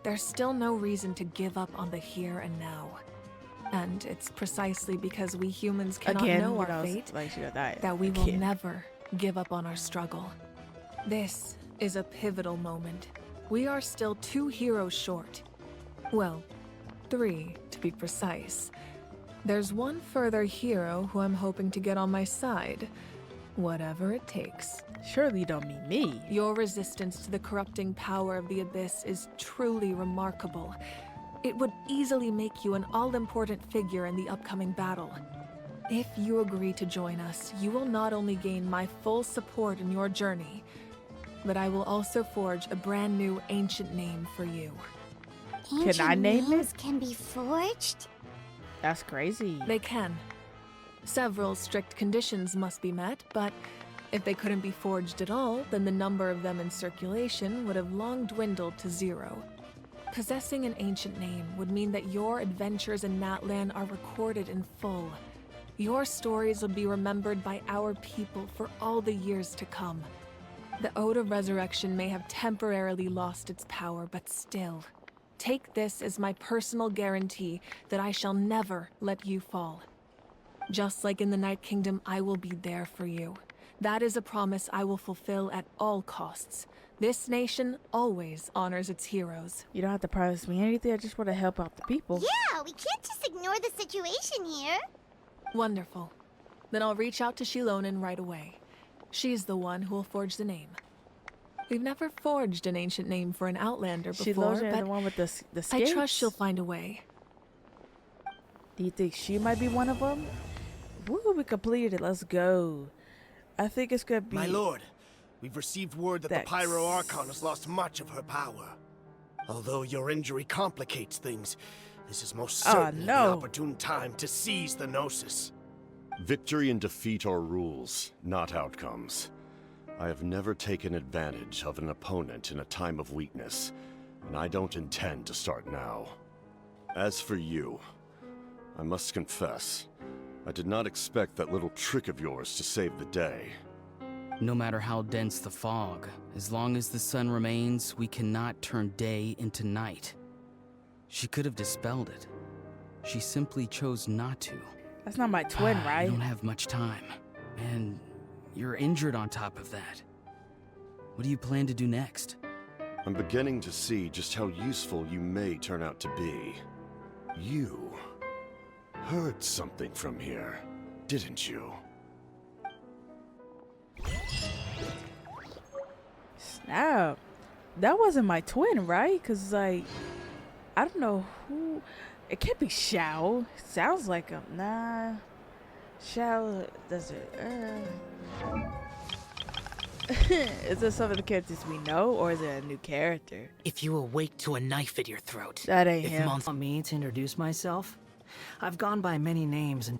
there's still no reason to give up on the here and now. And it's precisely because we humans cannot Again, know you our know, fate like she gonna die. that we will Again. never give up on our struggle. This is a pivotal moment. We are still 2 heroes short. Well, 3 to be precise. There's one further hero who I'm hoping to get on my side, whatever it takes. Surely you don't mean me. Your resistance to the corrupting power of the Abyss is truly remarkable. It would easily make you an all-important figure in the upcoming battle. If you agree to join us, you will not only gain my full support in your journey, but I will also forge a brand new ancient name for you. Ancient I name names it? can be forged? That's crazy. They can. Several strict conditions must be met, but if they couldn't be forged at all, then the number of them in circulation would have long dwindled to 0. Possessing an ancient name would mean that your adventures in Natlan are recorded in full. Your stories will be remembered by our people for all the years to come. The Ode of Resurrection may have temporarily lost its power, but still, take this as my personal guarantee that I shall never let you fall. Just like in the Night Kingdom, I will be there for you. That is a promise I will fulfill at all costs. This nation always honors its heroes. You don't have to promise me anything, I just want to help out the people. Yeah, we can't just ignore the situation here. Wonderful. Then I'll reach out to Shilonen right away. She's the one who will forge the name. We've never forged an ancient name for an Outlander before, Shilonen, but the one with the I skates? trust she'll find a way. Do you think she might be one of them? Woo, we completed it. Let's go. I think it's gonna be. My lord, we've received word that the Pyro Archon has lost much of her power. Although your injury complicates things, this is most certainly the opportune time to seize the Gnosis. Victory and defeat are rules, not outcomes. I have never taken advantage of an opponent in a time of weakness, and I don't intend to start now. As for you, I must confess, I did not expect that little trick of yours to save the day. No matter how dense the fog, as long as the sun remains, we cannot turn day into night. She could have dispelled it. She simply chose not to. That's not my twin, right? You don't have much time. And you're injured on top of that. What do you plan to do next? I'm beginning to see just how useful you may turn out to be. You heard something from here, didn't you? Snap. That wasn't my twin, right? Because, like, I don't know who. It can't be Xiao. Sounds like him. Nah. Xiao does it. Is this some of the characters we know, or is it a new character? If you awake to a knife at your throat. That ain't if him. Mons want me to introduce myself, I've gone by many names and.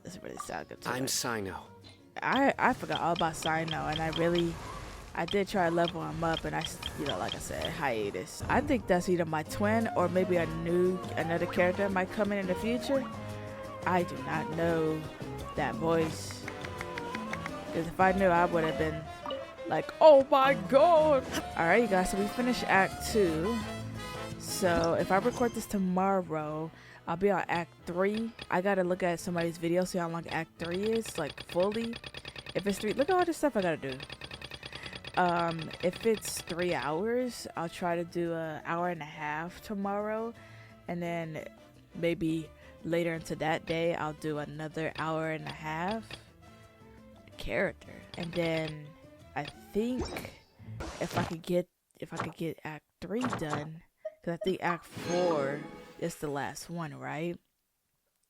Doesn't really sound good to I'm me. Sino. I forgot all about Sino, and I did try to level him up, and like I said, hiatus. I think that's either my twin or maybe another character might come in the future. I do not know that voice, because if I knew, I would have been like, oh my god. All right, you guys, so we finished Act 2. So if I record this tomorrow, I'll be on Act 3. I gotta look at somebody's video, see how long Act 3 is, like fully. If it's 3, look at all this stuff I gotta do. If it's 3 hours, I'll try to do an hour and a half tomorrow, and then maybe later into that day, I'll do another hour and a half character, and then I think if I could get Act 3 done, because I think Act 4 is the last one, right?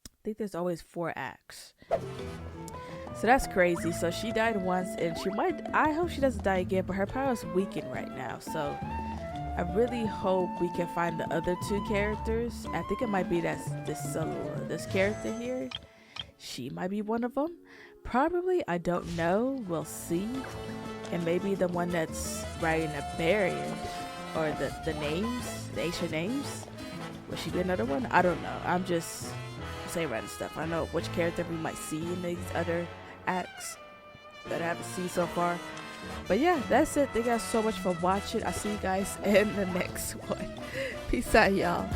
I think there's always 4 acts. So that's crazy. So she died once, and I hope she doesn't die again, but her power is weakened right now. So I really hope we can find the other 2 characters. I think it might be this character here. She might be one of them. Probably, I don't know. We'll see. And maybe the one that's riding a barrier, or the names, the ancient names. Will she be another one? I don't know. I'm just saying random stuff. I don't know which character we might see in these other acts that I haven't seen so far. But yeah, that's it. Thank you guys so much for watching. I'll see you guys in the next one. Peace out, y'all.